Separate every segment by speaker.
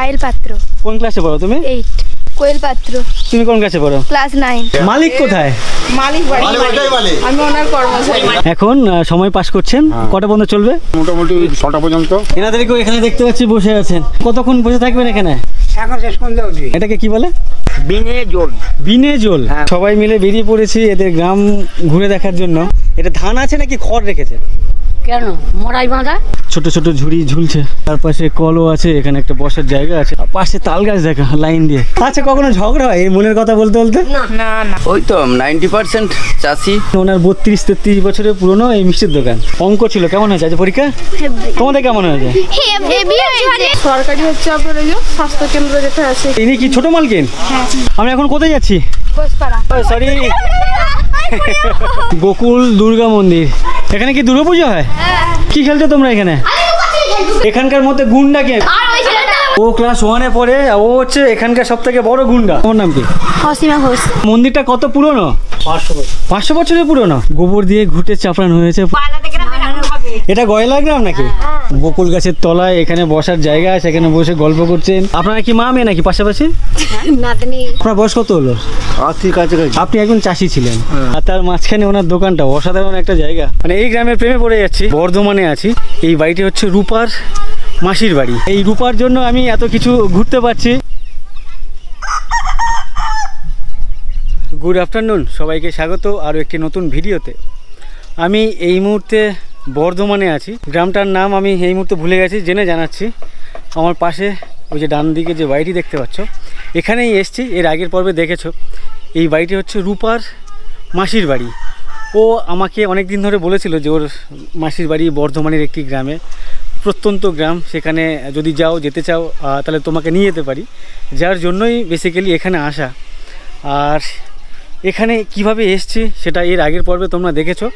Speaker 1: পায়েল পাত্র।
Speaker 2: কোন ক্লাসে পড়ো তুমি?
Speaker 1: 8। কোয়েল পাত্র।
Speaker 2: তুমি কোন ক্লাসে পড়ো?
Speaker 1: ক্লাস 9।
Speaker 2: মালিক কোথায়?
Speaker 3: মালিক বাড়ি। আমি ওনার কর্মচারী।
Speaker 2: এখন সময় পাস করছেন, কটা পর্যন্ত চলবে?
Speaker 4: মোটামুটি 6টা পর্যন্ত।
Speaker 2: এনাদেরকেও এখানে দেখতে পাচ্ছি বসে আছেন। কতক্ষণ বসে থাকবেন এখানে?
Speaker 3: এখন শেষ পর্যন্ত অবধি।
Speaker 2: এটাকে কি বলে?
Speaker 3: বিনে জল।
Speaker 2: বিনে জল। সবাই মিলে বেরিয়ে পড়েছি এদের গ্রাম ঘুরে দেখার জন্য। এটা ধান আছে নাকি খড় রেখেছে?
Speaker 3: কেন মরাই বাঁধা?
Speaker 2: ছোট ছোট ঝুড়ি ঝুলছে, তার পাশে কলও আছে, এখানে একটা বসার জায়গা আছে, পাশে তাল গাছ দেখা লাইন দিয়ে। আচ্ছা, কখনো ঝগড়া হয় এই মনের কথা বলতে বলতে?
Speaker 3: না না,
Speaker 5: ওই তো 90% চাষি।
Speaker 2: ওনার 32-33 বছরের পুরনো এই মিষ্টির দোকান। অঙ্ক ছিল, কেমন হয়েছে আজ পরীক্ষা? তোমাদের কেমন হয়েছে?
Speaker 3: সরকারি হচ্ছে আপনার এই যে স্বাস্থ্য কেন্দ্র যেটা আছে।
Speaker 2: ইনি কি ছোট মালকিন? আমি এখন কোথায় যাচ্ছি? সরি, গোকুল দুর্গা মন্দির। এখানে কি দুর্গা পুজো হয়? কি খেলছো তোমরা এখানে? এখানকার মধ্যে গুন্ডা কে? ও ক্লাস 1-এ পড়ে, ও হচ্ছে এখানকার সব থেকে বড় গুন্ডা। তোমার নাম কি?
Speaker 1: অসীমা ঘোষ।
Speaker 2: মন্দিরটা কত পুরনো? 500 বছরের পুরনো। গোবর দিয়ে ঘুটে চাপড়ানো হয়েছে। এটা গয়লা গ্রাম নাকি? বকুল গাছের তলায় এখানে বসার জায়গা আছে, এখানে বসে গল্প করছেন। আপনারা কি মা মেয়ে নাকি পাশাপাশি? আপনার বয়স কত হলো? আপনি একজন চাষি ছিলেন, আর তার মাঝখানে ওনার দোকানটা। অসাধারণ একটা জায়গা। মানে এই গ্রামের প্রেমে পড়ে যাচ্ছি। বর্ধমানে আছি। এই বাড়িটি হচ্ছে রূপার মাসির বাড়ি। এই রূপার জন্য আমি এত কিছু ঘুরতে পারছি। গুড আফটারনুন, সবাইকে স্বাগত আরও একটি নতুন ভিডিওতে। আমি এই মুহূর্তে বর্ধমানে আছি। গ্রামটার নাম আমি এই মুহূর্তে ভুলে গেছি, জেনে জানাচ্ছি। আমার পাশে ওই যে ডান দিকে যে বাড়িটি দেখতে পাচ্ছ, এখানেই এসছি। এর আগের পর্বে দেখেছো। এই বাড়িটি হচ্ছে রূপার মাসির বাড়ি। ও আমাকে অনেক দিন ধরে বলেছিল যে ওর মাসির বাড়ি বর্ধমানের একটি গ্রামে, প্রত্যন্ত গ্রাম। সেখানে যদি যেতে চাও তাহলে তোমাকে নিয়ে যেতে পারি। যার জন্যই বেসিক্যালি এখানে আসা। আর এখানে কিভাবে এসছি সেটা এর আগের পর্বে তোমরা দেখেছো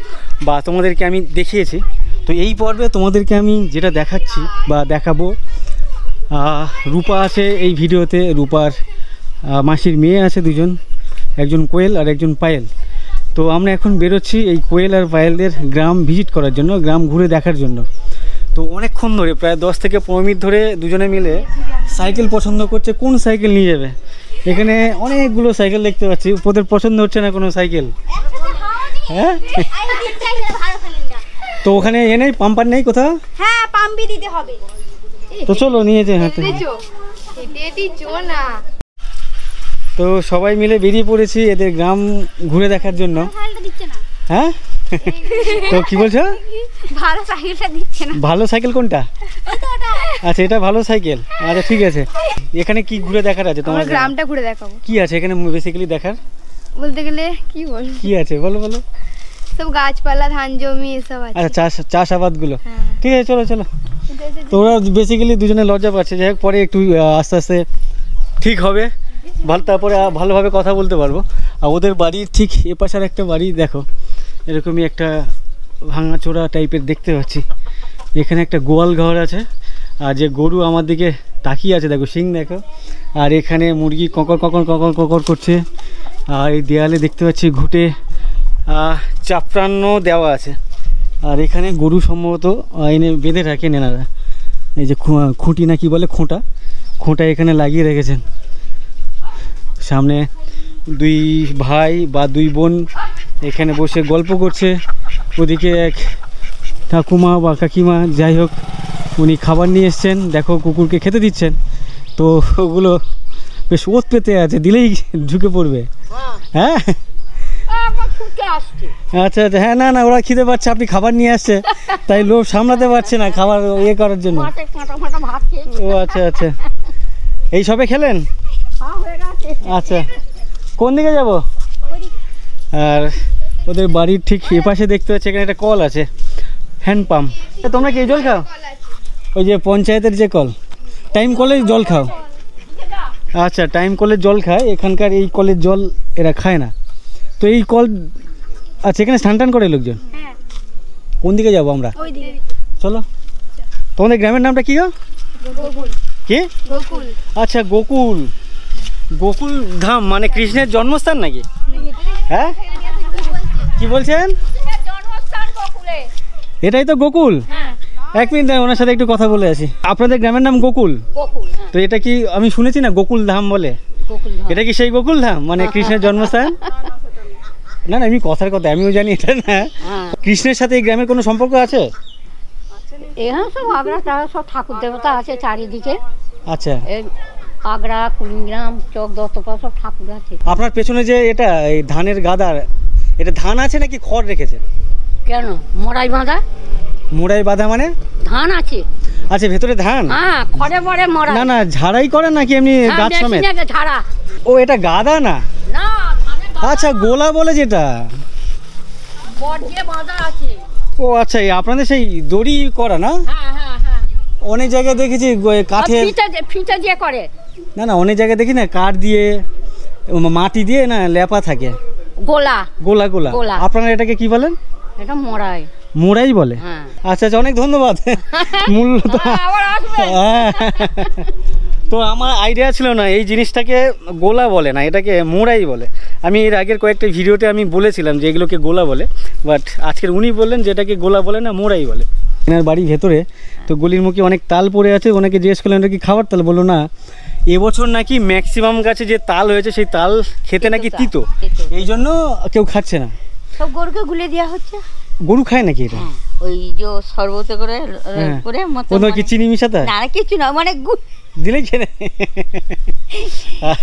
Speaker 2: বা তোমাদেরকে আমি দেখিয়েছি। তো এই পর্বে তোমাদেরকে আমি যেটা দেখাচ্ছি বা দেখাবো, রূপা আছে এই ভিডিওতে। রূপার মাসির মেয়ে আছে দুজন, একজন কোয়েল আর একজন পায়েল। তো আমরা এখন বেরোচ্ছি এই কোয়েল আর পায়েলদের গ্রাম ভিজিট করার জন্য, গ্রাম ঘুরে দেখার জন্য। তো অনেকক্ষণ ধরে, প্রায় 10 থেকে 15 মিনিট ধরে দুজনে মিলে সাইকেল পছন্দ করছে, কোন সাইকেল নিয়ে যাবে। এখানে অনেকগুলো সাইকেল দেখতে পাচ্ছি, ওদের পছন্দ হচ্ছে না কোনো সাইকেল। হ্যাঁ, তো ওখানে নেই, পাম্পার নেই কোথাও?
Speaker 1: হ্যাঁ, পাম্পি দিতে হবে।
Speaker 2: তো চলো নিয়ে যাই। হাঁটে তো সবাই মিলে বেরিয়ে পড়েছি এদের গ্রাম ঘুরে দেখার জন্য। হ্যাঁ, তো কি বলছো?
Speaker 1: ভালো সাইকেলটা দিচ্ছে না।
Speaker 2: ভালো সাইকেল কোনটা? আচ্ছা, এটা ভালো সাইকেল। আচ্ছা ঠিক আছে। এখানে কি ঘুরে দেখার আছে তোমার?
Speaker 1: গ্রামটা ঘুরে দেখাবো।
Speaker 2: কি আছে এখানে বেসিক্যালি দেখার?
Speaker 1: বলতে গেলে কি বলবো,
Speaker 2: কি আছে বলো বলো।
Speaker 1: সব গাছপালা, ধান জমি এসব আছে।
Speaker 2: আচ্ছা, চাষাবাদগুলো। ঠিক আছে, চলো চলো। তো ওরা বেসিক্যালি দুজনে লজ্জা পাচ্ছে। যাই হোক, পরে একটু আস্তে আস্তে ঠিক হবে, তারপরে ভালোভাবে কথা বলতে পারবো। আর ওদের বাড়ির ঠিক এপাশের একটা বাড়ি দেখো, এরকমই একটা ভাঙাচোরা টাইপের দেখতে পাচ্ছি। এখানে একটা গোয়াল ঘর আছে, আর যে গরু আমার দিকে তাকিয়ে আছে দেখো, শিং দেখো। আর এখানে মুরগি ককর ককর ককর ককর করছে। আর এই দেয়ালে দেখতে পাচ্ছি ঘুটে চাপড়ানো দেওয়া আছে। আর এখানে গরু সম্ভবত এনে বেঁধে রাখেন এনারা। এই যে খুঁটি না কি বলে, খোঁটা এখানে লাগিয়ে রেখেছেন। সামনে 2 ভাই বা 2 বোন এখানে বসে গল্প করছে। ওদিকে এক ঠাকুমা বা কাকিমা, যাই হোক, উনি খাবার নিয়ে এসছেন। দেখো কুকুরকে খেতে দিচ্ছেন। তো ওগুলো বেশ ওত পেতে আছে, দিলেই ঢুকে পড়বে। হ্যাঁ, আচ্ছা আচ্ছা। হ্যাঁ, না ওরা খিদে পাচ্ছে, আপনি খাবার নিয়ে আসছে, তাই লোভ সামলাতে পারছে না খাবার ইয়ে করার জন্য। ও আচ্ছা আচ্ছা, এই সবে খেলেন? আচ্ছা, কোন দিকে যাব? আর ওদের বাড়ির ঠিক এপাশে দেখতে পাচ্ছি এখানে একটা কল আছে, হ্যান্ড পাম্প। তোমরা কি জল খাও? ওই যে পঞ্চায়েতের যে কল, টাইম কলের জল খাও? আচ্ছা, টাইম কলের জল খায়। এখানকার এই কলের জল এরা খায় না। তো এই কল, আচ্ছা, এখানে স্নান টান করে লোকজন। কোন দিকে যাবো আমরা? চলো। তোমাদের গ্রামের নামটা কি গো? কি? আচ্ছা, গোকুল ধাম মানে কৃষ্ণের জন্মস্থান নাকি? হ্যাঁ, কি বলছেন? এটাই তো গোকুল। এক মিনিট দাঁড়ান, ওনার সাথে একটু কথা বলে আসি। আপনাদের গ্রামের নাম গোকুল? তো এটা কি আমি শুনেছি না গোকুল ধাম বলে, এটা কি সেই গোকুল ধাম মানে কৃষ্ণের জন্মস্থান? না না, আমি কথার কথা আমিও জানি এটা না। কৃষ্ণের সাথে এই গ্রামের কোনো সম্পর্ক আছে?
Speaker 4: এখানে সব আগ্রা সব ঠাকুর দেবতা আছে চারিদিকে।
Speaker 2: আচ্ছা,
Speaker 4: এই আগ্রা, কুড়িগ্রাম, চক দত্তপাড়া সব ঠাকুর আছে।
Speaker 2: আপনার পেছনে যে এটা এই ধানের গাদার, এটা ধান আছে নাকি খড় রেখেছেন?
Speaker 4: কেন মড়াই বাঁধা?
Speaker 2: মোড়াই বাঁধা মানে
Speaker 4: ধান আছে।
Speaker 2: আচ্ছা, ভেতরে ধান?
Speaker 4: হ্যাঁ, খড়ে মড়ে মড়াই।
Speaker 2: না না, ঝাড়াই করেন নাকি এমনি গাছ সমেত?
Speaker 4: ঝাড়া।
Speaker 2: ও এটা গাদা না?
Speaker 4: না, ধানের গাদা।
Speaker 2: আচ্ছা, গোলা বলে যেটা।
Speaker 4: খড় দিয়ে বাঁধা আছে।
Speaker 2: ও আচ্ছা, এই আপনাদের সেই দড়ি করা না?
Speaker 4: হ্যাঁ হ্যাঁ হ্যাঁ।
Speaker 2: অনেক জায়গায় দেখেছি কাঠের।
Speaker 4: ফিতে দিয়ে করে।
Speaker 2: না না, অনেক জায়গায় দেখি না কাঠ দিয়ে মাটি দিয়ে না লেপা থাকে।
Speaker 4: গোলা।
Speaker 2: গোলা গোলা।
Speaker 4: গোলা।
Speaker 2: আপনারা এটাকে কি বলেন?
Speaker 4: এটা মড়াই।
Speaker 2: মোড়াই বলে?
Speaker 4: হ্যাঁ।
Speaker 2: আচ্ছা আচ্ছা, অনেক ধন্যবাদ। মূল্য তো
Speaker 4: আবার আসবে।
Speaker 2: হ্যাঁ। তো আমার আইডিয়া ছিল না এই জিনিসটাকে গোলা বলে না, এটাকে মোড়াই বলে। আমি এর আগের কয়েকটা ভিডিওতে আমি বলেছিলাম যে এগুলোকে গোলা বলে, বাট আজকের উনি বললেন যে এটাকে গোলা বলে না, মোড়াই বলে। এনার বাড়ি ভেতরে, তো গলির মুখে অনেক তাল পড়ে আছে। ওনাকে জিজ্ঞেস করলেন এটা কি খাবার তাল? বললো না, এবছর নাকি ম্যাক্সিমাম গাছে যে তাল হয়েছে সেই তাল খেতে নাকি তিতো, এই জন্য কেউ খাচ্ছে না।
Speaker 4: সব গরুকে গুলে দেওয়া হচ্ছে।
Speaker 2: গরু খায় নাকি এটা?
Speaker 4: ওই যে শরবতে করে করে মতো
Speaker 2: ওদের কি চিনি মিশাতে?
Speaker 4: না কিছু না, মানে
Speaker 2: দিলেই খেয়ে নেয়।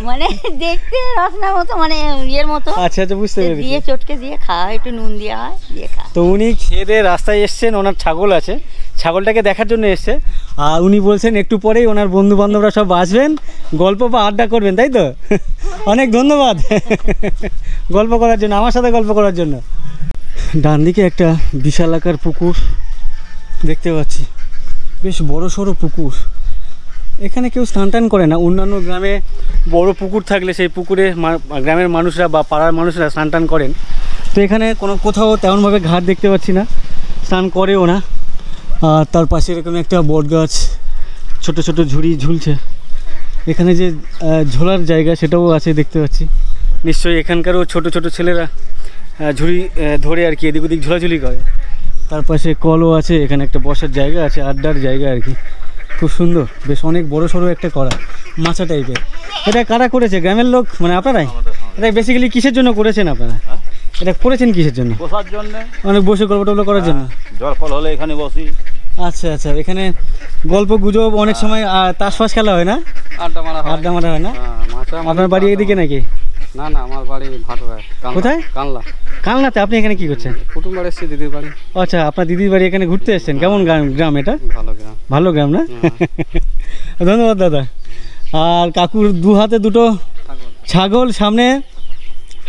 Speaker 4: মানে দেখতে রসনার মতো, মানে ইয়ের মতো।
Speaker 2: আচ্ছা আচ্ছা, বুঝতে পেরেছি।
Speaker 4: দিয়ে চটকে দিয়ে খাওয়া, একটু নুন দেওয়া হয়, দিয়ে খাওয়া।
Speaker 2: তো উনি খেয়ে দিয়ে রাস্তায় এসছেন, ওনার ছাগল আছে, ছাগলটাকে দেখার জন্য এসছে। আর উনি বলছেন একটু পরেই ওনার বন্ধু বান্ধবরা সব আসবেন, গল্প বা আড্ডা করবেন, তাই তো? অনেক ধন্যবাদ গল্প করার জন্য, আমার সাথে গল্প করার জন্য। ডান দিকে একটা বিশাল আকার পুকুর দেখতে পাচ্ছি, বেশ বড় সড়ো পুকুর। এখানে কেউ স্নান টান করে না। অন্যান্য গ্রামে বড় পুকুর থাকলে সেই পুকুরে গ্রামের মানুষরা বা পাড়ার মানুষরা স্নান টান করেন। তো এখানে কোথাও তেমনভাবে ঘাট দেখতে পাচ্ছি না, স্নান করেও না। আর তার পাশে এরকম একটা বট গাছ, ছোট ছোট ঝুড়ি ঝুলছে। এখানে যে ঝোলার জায়গা সেটাও আছে দেখতে পাচ্ছি। নিশ্চয়ই এখানকারও ছোট ছোট ছেলেরা ঝুড়ি ধরে আর কি এদিক ওদিক ঝোলাঝুলি করে। তার পাশে কলও আছে, এখানে একটা বসার জায়গা আছে, আড্ডার জায়গা আর কি। খুব সুন্দর, বেশ অনেক বড় সড়ো একটা করা মাছা টাইপের। এটা কারা করেছে? গ্রামের লোক মানে আপনারাই? এটা বেসিক্যালি কিসের জন্য করেছেন আপনারা? এটা করেছেন কিসের জন্য?
Speaker 6: বসার জন্য,
Speaker 2: অনেক বসে গল্প টল্প করার জন্য?
Speaker 6: জল ফল হলে এখানে বসি।
Speaker 2: আচ্ছা আচ্ছা, এখানে গল্প গুজব অনেক সময় তাস ফাস খেলা হয় না?
Speaker 6: আড্ডা মারা হয়।
Speaker 2: আড্ডা মারা হয় না? আপনার বাড়ি এইদিকে নাকি?
Speaker 6: না না, আমার বাড়ি ভাটরায়।
Speaker 2: কোথায়?
Speaker 6: কানলা।
Speaker 2: কালনাতে? আপনি এখানে কি করছেন?
Speaker 6: কুটুম বাড়ি এসেছি, দিদির বাড়ি।
Speaker 2: আচ্ছা, আপনার দিদির বাড়ি এখানে ঘুরতে এসেছেন। কেমন গ্রাম এটা?
Speaker 6: ভালো গ্রাম।
Speaker 2: ভালো গ্রাম না? ধন্যবাদ দাদা। আর কাকুর দু হাতে দুটো ছাগল সামনে।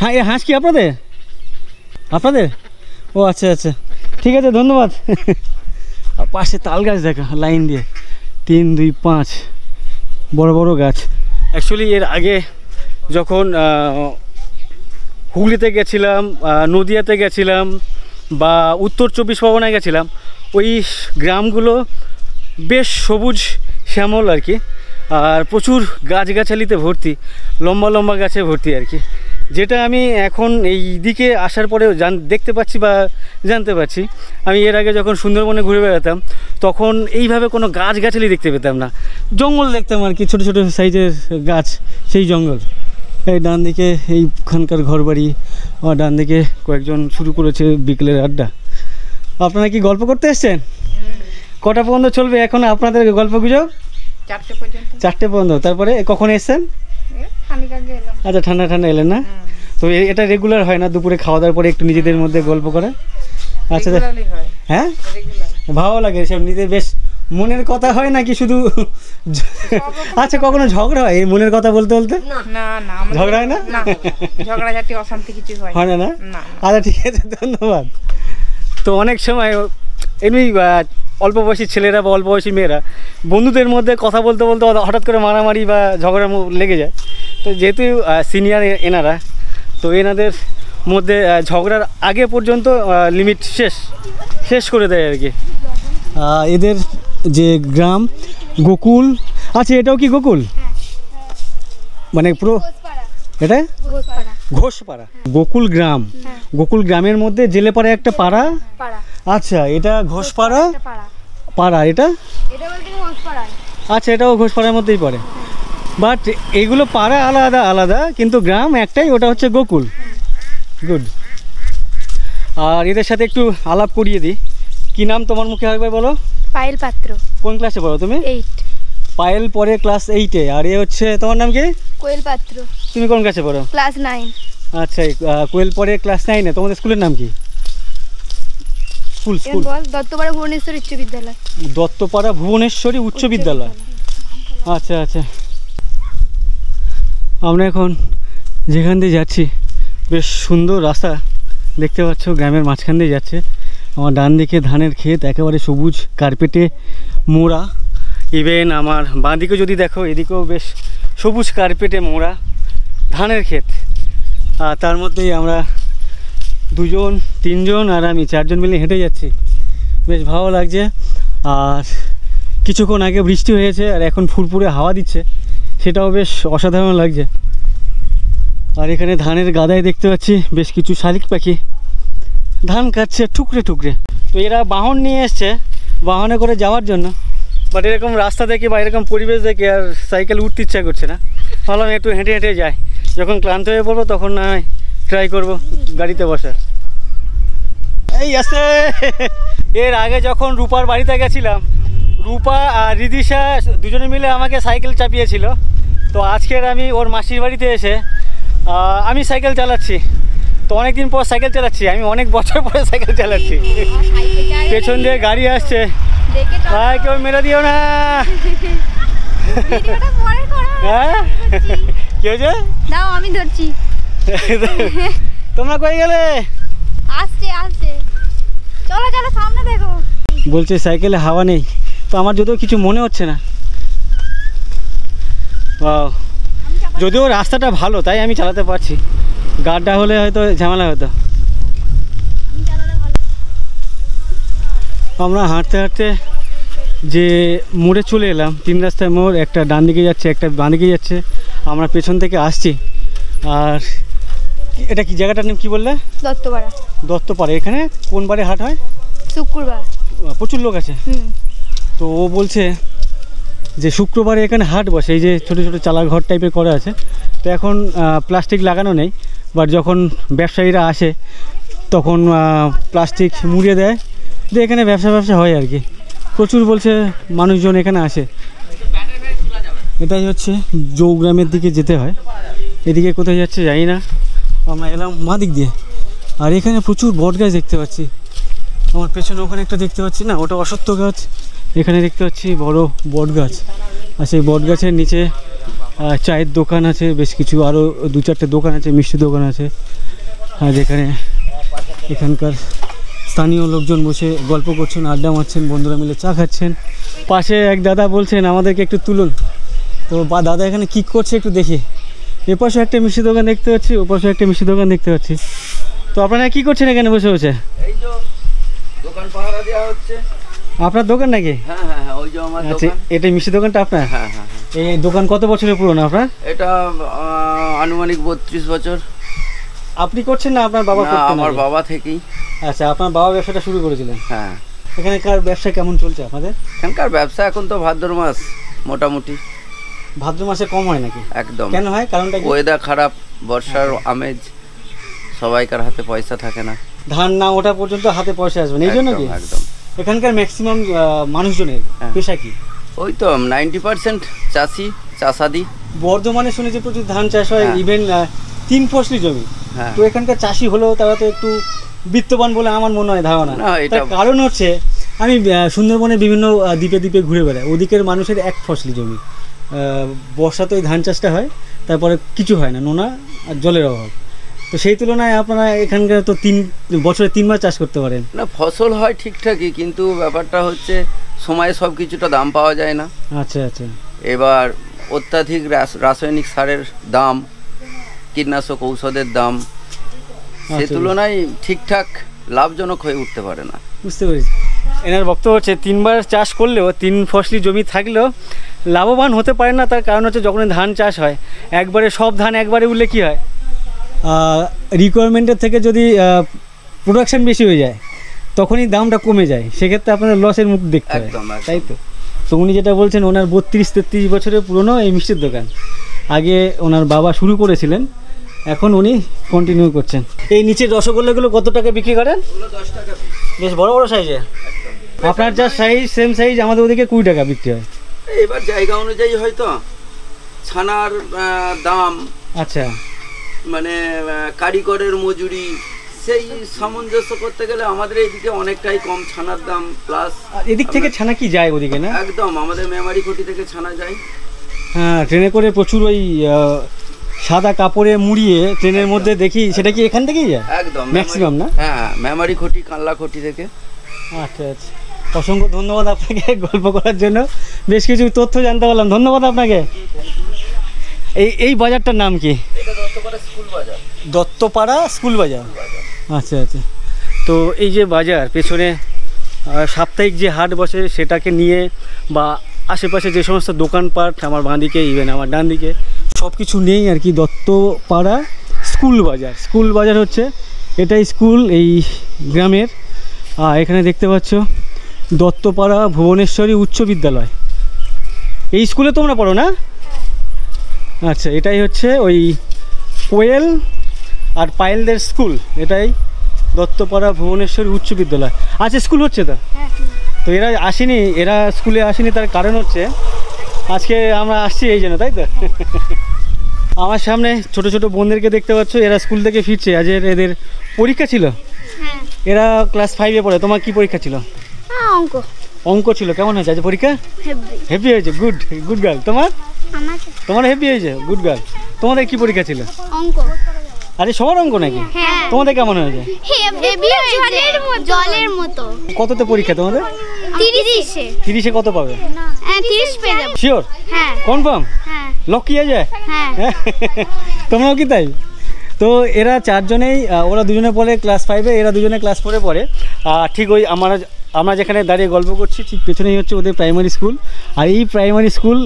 Speaker 2: হ্যাঁ, এই হাঁস কি আপনাদের? আপনাদের? ও আচ্ছা আচ্ছা, ঠিক আছে, ধন্যবাদ। আর পাশে তাল গাছ দেখা লাইন দিয়ে, 3, 2, 5 বড় বড় গাছ। অ্যাকচুয়ালি এর আগে যখন হুগলিতে গেছিলাম, নদিয়াতে গেছিলাম বা উত্তর 24 পরগনায় গেছিলাম, ওই গ্রামগুলো বেশ সবুজ শ্যামল আর কি, আর প্রচুর গাছগাছালিতে ভর্তি, লম্বা লম্বা গাছে ভর্তি আর কি। যেটা আমি এখন এই দিকে আসার পরেও দেখতে পাচ্ছি বা জানতে পারছি। আমি এর আগে যখন সুন্দরবনে ঘুরে বেড়াতাম তখন এইভাবে কোনো গাছগাছালি দেখতে পেতাম না, জঙ্গল দেখতাম আর কি, ছোটো ছোটো সাইজের গাছ, সেই জঙ্গল। এই ডান দিকে এইখানকার ঘরবাড়ি, আর ডান দিকে কয়েকজন শুরু করেছে বিকেলের আড্ডা। আপনারা কি গল্প করতে এসছেন? কটা পর্যন্ত চলবে এখন আপনাদের গল্প গুজব? 4টে পর্যন্ত। তারপরে কখন এসছেন? আচ্ছা, ঠান্ডা ঠান্ডা এলেন না? তো এটা রেগুলার হয় না দুপুরে খাওয়া দাওয়ার পরে একটু নিজেদের মধ্যে গল্প করা? আচ্ছা, হ্যাঁ, ভালো লাগে সব নিজেদের, বেশ মনের কথা হয় নাকি শুধু? আচ্ছা, কখনো ঝগড়া হয় এই মনের কথা বলতে বলতে?
Speaker 3: না না,
Speaker 2: ঝগড়া হয় না?
Speaker 3: ঝগড়াঝাটি অশান্তি কিছু হয়
Speaker 2: হয় না? আচ্ছা, ঠিক আছে, ধন্যবাদ। তো অনেক সময় এমনি অল্প বয়সী ছেলেরা বা অল্প বয়সী মেয়েরা বন্ধুদের মধ্যে কথা বলতে বলতে হঠাৎ করে মারামারি বা ঝগড়া লেগে যায়। তো যেহেতু সিনিয়র এনারা, তো এনাদের মধ্যে ঝগড়ার আগে পর্যন্ত লিমিট শেষ করে দেয় আর কি। এদের যে গ্রাম গোকুল, আচ্ছা এটাও কি গোকুল? মানে পুরো এটা ঘোষপাড়া, গোকুল গ্রাম। গোকুল গ্রামের মধ্যে জেলেপাড়া একটা পাড়া। আচ্ছা, এটা ঘোষপাড়া পাড়া এটা?
Speaker 1: এটা বলতে ঘোষপাড়ায়।
Speaker 2: আচ্ছা, এটাও ঘোষপাড়ার মধ্যেই পড়ে। বাট এইগুলো পাড়া আলাদা আলাদা, কিন্তু গ্রাম একটাই, ওটা হচ্ছে গোকুল। গুড। আর এদের সাথে একটু আলাপ করিয়ে দিই। কি নাম তোমার মুখে একবার বলো?
Speaker 1: পায়েল পাত্র।
Speaker 2: কোন ক্লাসে পড়ো তুমি?
Speaker 1: 8।
Speaker 2: পায়েল পড়ে ক্লাস 8-এ। আর এ হচ্ছে, তোমার নাম কি?
Speaker 1: কোয়েল পাত্র।
Speaker 2: তুমি কোন ক্লাসে পড়ো?
Speaker 1: ক্লাস 9।
Speaker 2: আচ্ছা, কোয়েল পড়ে ক্লাস 9-এ। তোমাদের স্কুলের নাম কি? স্কুল
Speaker 1: বল। দত্তপাড়া ভুবনেশ্বর উচ্চ বিদ্যালয়।
Speaker 2: দত্তপাড়া ভুবনেশ্বরী উচ্চ বিদ্যালয়। আচ্ছা আচ্ছা। আমরা এখন যেখান দিয়ে যাচ্ছি বেশ সুন্দর রাস্তা দেখতে পাচ্ছ, গ্রামের মাঝখান দিয়ে যাচ্ছে। আমার ডান দিকে ধানের ক্ষেত একেবারে সবুজ কার্পেটে মোড়া। ইভেন আমার বাঁ দিকে যদি দেখো, এদিকেও বেশ সবুজ কার্পেটে মোড়া ধানের ক্ষেত। আর তার মধ্যেই আমরা 2জন 3জন আর আমি 4জন মিলে হেঁটে যাচ্ছি। বেশ ভালো লাগছে। আর কিছুক্ষণ আগে বৃষ্টি হয়েছে আর এখন ফুরফুরে হাওয়া দিচ্ছে, সেটাও বেশ অসাধারণ লাগছে। আর এখানে ধানের গাদায় দেখতে পাচ্ছি বেশ কিছু শালিক পাখি ধান কাটছে টুকরে টুকরে। তো এরা বাহন নিয়ে এসছে বাহনে করে যাওয়ার জন্য। বাট এরকম রাস্তা দেখে বা এরকম পরিবেশ দেখে আর সাইকেল উঠতে ইচ্ছা করছে না। ভাবলাম একটু হেঁটে হেঁটে যাই, যখন ক্লান্ত হয়ে পড়বো তখন না ট্রাই করবো গাড়িতে বসার। এই আসে। এর আগে যখন রূপার বাড়িতে গেছিলাম, রূপা আর রিদিশা দুজনে মিলে আমাকে সাইকেল চাপিয়েছিল। তো আজকের আমি ওর মাসির বাড়িতে এসে আমি সাইকেল চালাচ্ছি। তো অনেকদিন পর সাইকেল চালাচ্ছি, আমি অনেক বছর পরে সাইকেল চালাচ্ছি। পেছন দিয়ে গাড়ি আসছে, ভাই কেউ মেরে দিও না। হ্যাঁ কি হয়েছে?
Speaker 1: দাও আমি ধরছি।
Speaker 2: তোমরা কই গেলে?
Speaker 1: আসছে আসছে, চলো চলো সামনে দেখো।
Speaker 2: বলছে সাইকেলে হাওয়া নেই, তো আমার যদিও কিছু মনে হচ্ছে না। যদিও রাস্তাটা ভালো তাই আমি চালাতে পারছি, গাড্ডা হলে হয়তো ঝামেলা হতো। আমরা হাঁটতে হাঁটতে যে মোড়ে চলে এলাম, 3 রাস্তার মোড়, একটা ডান দিকে যাচ্ছে একটা বাঁ দিকে যাচ্ছে। আমরা পেছন থেকে আসছি। আর এটা কি জায়গাটার নাম কি বললে?
Speaker 1: দত্তপাড়া।
Speaker 2: দত্তপাড়া। এখানে কোন বারে হাট হয়?
Speaker 1: শুক্রবার।
Speaker 2: প্রচুর লোক আছে। তো ও বলছে যে শুক্রবারে এখানে হাট বসে, এই যে ছোটো ছোটো চালাঘর টাইপের করা আছে। তো এখন প্লাস্টিক লাগানো নেই, বাট যখন ব্যবসায়ীরা আসে তখন প্লাস্টিক মুড়িয়ে দেয়, দিয়ে এখানে ব্যবসা হয় আর কি। প্রচুর বলছে মানুষজন এখানে আসে। এটাই হচ্ছে জৌগ্রামের দিকে যেতে হয়, এদিকে কোথায় যাচ্ছে জানি না। আমরা এলাম মা দিক দিয়ে। আর এখানে প্রচুর বট গাছ দেখতে পাচ্ছি। আমার পেছনে ওখানে একটা দেখতে পাচ্ছি, না ওটা অশ্বত্থ গাছ। এখানে দেখতে পাচ্ছি বড় বট গাছ। আর সেই বট গাছের নিচে চায়ের দোকান আছে বেশ কিছু, আরও 2-4টে দোকান আছে, মিষ্টি দোকান আছে। আর যেখানে এখানকার স্থানীয় লোকজন বসে গল্প করছেন, আড্ডা মারছেন, বন্ধুরা মিলে চা খাচ্ছেন। পাশে এক দাদা বলছেন আমাদেরকে একটু তুলুন। তো দাদা এখানে কী করছে একটু দেখি। এপাশে একটা মিষ্টি দোকান দেখতে পাচ্ছি, ওপাশে একটা মিষ্টি দোকান দেখতে পাচ্ছি। তো আপনারা কী করছেন এখানে বসে বসে?
Speaker 5: এই তো দোকান পাহারা দেওয়া হচ্ছে।
Speaker 2: আপনার দোকান নাকি?
Speaker 5: হ্যাঁ হ্যাঁ হ্যাঁ, ওই যে আমার
Speaker 2: আচ্ছা,
Speaker 5: দোকান।
Speaker 2: এটা মিষ্টি দোকানটা আপনার?
Speaker 5: হ্যাঁ হ্যাঁ।
Speaker 2: এই দোকান কত বছরের পুরনো আপনার?
Speaker 5: এটা আনুমানিক 32 বছর।
Speaker 2: আপনি করছেন না আপনার বাবা
Speaker 5: না,
Speaker 2: করতেন?
Speaker 5: আমার
Speaker 2: আগে?
Speaker 5: বাবা থেকেই।
Speaker 2: আচ্ছা, আপনার বাবা ব্যবসাটা শুরু করেছিলেন?
Speaker 5: হ্যাঁ।
Speaker 2: এখানকার ব্যবসা কেমন চলছে আপনাদের?
Speaker 5: এখানকার ব্যবসা এখন তো ভাদ্র মাস মোটামুটি।
Speaker 2: ভাদ্র মাসে কম হয় নাকি?
Speaker 5: একদম।
Speaker 2: কেন হয়? কারণটা কি?
Speaker 5: ওয়েদার খারাপ, বর্ষার আমেজ, সবাইকার হাতে পয়সা থাকে না।
Speaker 2: ধান না ওঠা পর্যন্ত হাতে পয়সা আসবে না, এই জন্য কি?
Speaker 5: একদম একদম।
Speaker 2: এখানকার ম্যাক্সিমাম মানুষজনের পেশা কি?
Speaker 5: ওই তো 90% চাষি, চাষাদি।
Speaker 2: বর্ধমানে শুনেছি প্রচুর ধান চাষ হয়, ইভেন 3 ফসলি জমি।
Speaker 5: হ্যাঁ।
Speaker 2: তো এখানকার চাষি হলেও তারা তো একটু বিত্তবান বলে আমার মনে হয় ধারণা।
Speaker 5: না, এটা
Speaker 2: তার কারণ হচ্ছে আমি সুন্দরবনের বিভিন্ন দ্বীপে দ্বীপে ঘুরে বেড়াই, ওদিকের মানুষের 1 ফসলি জমি। বর্ষাতে ওই ধান চাষটা হয়, তারপরে কিছু হয় না, নোনা আর জলের অভাব। তো সেই তুলনায় আপনারা এখানকার তো 3 বছরে 3 বার চাষ করতে পারেন।
Speaker 5: না, ফসল হয় ঠিকঠাকই, কিন্তু ব্যাপারটা হচ্ছে সময়ে সব কিছুটা দাম পাওয়া যায় না।
Speaker 2: আচ্ছা আচ্ছা।
Speaker 5: এবার অত্যাধিক রাসায়নিক সারের দাম, কীটনাশক ঔষধের দাম, সে তুলনায় ঠিকঠাক লাভজনক হয়ে উঠতে পারে না।
Speaker 2: বুঝতে পেরেছি। এনার বক্তব্য হচ্ছে 3 বার চাষ করলেও 3 ফসলি জমি থাকলেও লাভবান হতে পারে না। তার কারণ হচ্ছে যখন ধান চাষ হয় একবারে সব ধান একবারে উঠলে কী হয়, রিকোয়ারমেন্টের থেকে যদি প্রোডাকশান বেশি হয়ে যায় তখনই দামটা কমে যায়, সেক্ষেত্রে আপনাদের লসের মুখ দেখতে হয়,
Speaker 5: একদম, একদম।
Speaker 2: তাই তো? তো উনি যেটা বলছেন, ওনার 32-33 বছরের পুরনো এই মিষ্টির দোকান। আগে ওনার বাবা শুরু করেছিলেন, এখন উনি কন্টিনিউ করছেন। এই নিচের রসগোল্লাগুলো কত টাকা বিক্রি করেন? বেশ বড় বড় সাইজে। আপনার যা সাইজ সেম সাইজ আমাদের ওদিকে 20 টাকা বিক্রি হয়।
Speaker 5: এবার জায়গা অনুযায়ী হয়তো ছানার দাম,
Speaker 2: আচ্ছা,
Speaker 5: মানে কারিগরের মজুরি, সেই সামঞ্জস্য করতে গেলে আমাদের এইদিকে অনেকটাই কম ছানার দাম। প্লাস
Speaker 2: আর এদিক থেকে ছানা কি যায় ওদিকে না?
Speaker 5: একদম আমাদের মেমারি কোটি থেকে ছানা যায়।
Speaker 2: হ্যাঁ, ট্রেনে করে প্রচুর ওই সাদা কাপড়ে মুড়িয়ে ট্রেনের মধ্যে দেখি, সেটা কি এখান থেকেই যায়
Speaker 5: একদম
Speaker 2: ম্যাক্সিমাম না?
Speaker 5: হ্যাঁ, মেমারি কোটি, কানলা কোটি থেকে।
Speaker 2: আচ্ছা আচ্ছা, অসংখ্য ধন্যবাদ আপনাকে গল্প করার জন্য, বেশ কিছু তথ্য জানতে পারলাম, ধন্যবাদ আপনাকে। এই বাজারটার নাম কি?
Speaker 5: এটা দত্তপাড়া স্কুল বাজার।
Speaker 2: দত্তপাড়া স্কুল বাজার। আচ্ছা আচ্ছা। তো এই যে বাজার, পেছনে সাপ্তাহিক যে হাট বসে সেটাকে নিয়ে, বা আশেপাশে যে সমস্ত দোকানপাট, আমার বাঁ দিকে ইভেন আমার ডান দিকে সব কিছু নেই আর কি। দত্তপাড়া স্কুল বাজার, স্কুল বাজার হচ্ছে এটাই স্কুল এই গ্রামের। এখানে দেখতে পাচ্ছ দত্তপাড়া ভুবনেশ্বরী উচ্চ বিদ্যালয়। এই স্কুলে তোমরা পড়ো না? আচ্ছা, এটাই হচ্ছে ওই কোয়েল আর পায়েলদের স্কুল, এটাই দত্তপাড়া ভুবনেশ্বরী উচ্চ বিদ্যালয়। আচ্ছা, স্কুল হচ্ছে তো? তো এরা আসেনি, এরা স্কুলে আসেনি, তার কারণ হচ্ছে আজকে আমরা আসছি এই জন্য, তাই তো? আমার সামনে ছোট ছোট বোনদেরকে দেখতে পাচ্ছ, এরা স্কুল থেকে ফিরছে। আজ এদের পরীক্ষা ছিল।
Speaker 1: হ্যাঁ,
Speaker 2: এরা ক্লাস 5-এ পড়ে। তোমার কি পরীক্ষা ছিল?
Speaker 1: অঙ্ক।
Speaker 2: অঙ্ক ছিল। কেমন হয়েছে আজ পরীক্ষা?
Speaker 1: হেভি।
Speaker 2: হেভি হয়েছে, গুড গুড গার্ল। তোমার হেভি হয়েছে, গুড গার্ল। তোমাদের কি পরীক্ষা ছিল?
Speaker 1: অঙ্ক।
Speaker 2: আরে সবার অঙ্ক নাকি?
Speaker 1: হ্যাঁ,
Speaker 2: তোমাদের কেমন হয়েছে?
Speaker 1: হেভি হয়েছে, জলের মতো।
Speaker 2: কততে পরীক্ষা তোমাদের?
Speaker 1: 30-এ।
Speaker 2: 30-এ কত পাবে?
Speaker 1: হ্যাঁ, 30 পেয়ে যাবো।
Speaker 2: শিওর?
Speaker 1: হ্যাঁ
Speaker 2: কনফার্ম?
Speaker 1: হ্যাঁ
Speaker 2: লক কি আছে?
Speaker 1: হ্যাঁ।
Speaker 2: তোমরাও কি তাই? তো এরা চারজনেই, ওরা দুজনে পড়ে ক্লাস 5-এ, এরা দুজনে ক্লাস 4-এ পড়ে। ঠিক ওই আমরা যেখানে দাঁড়িয়ে গল্প করছি ঠিক পেছনেই হচ্ছে ওদের প্রাইমারি স্কুল। আর এই প্রাইমারি স্কুল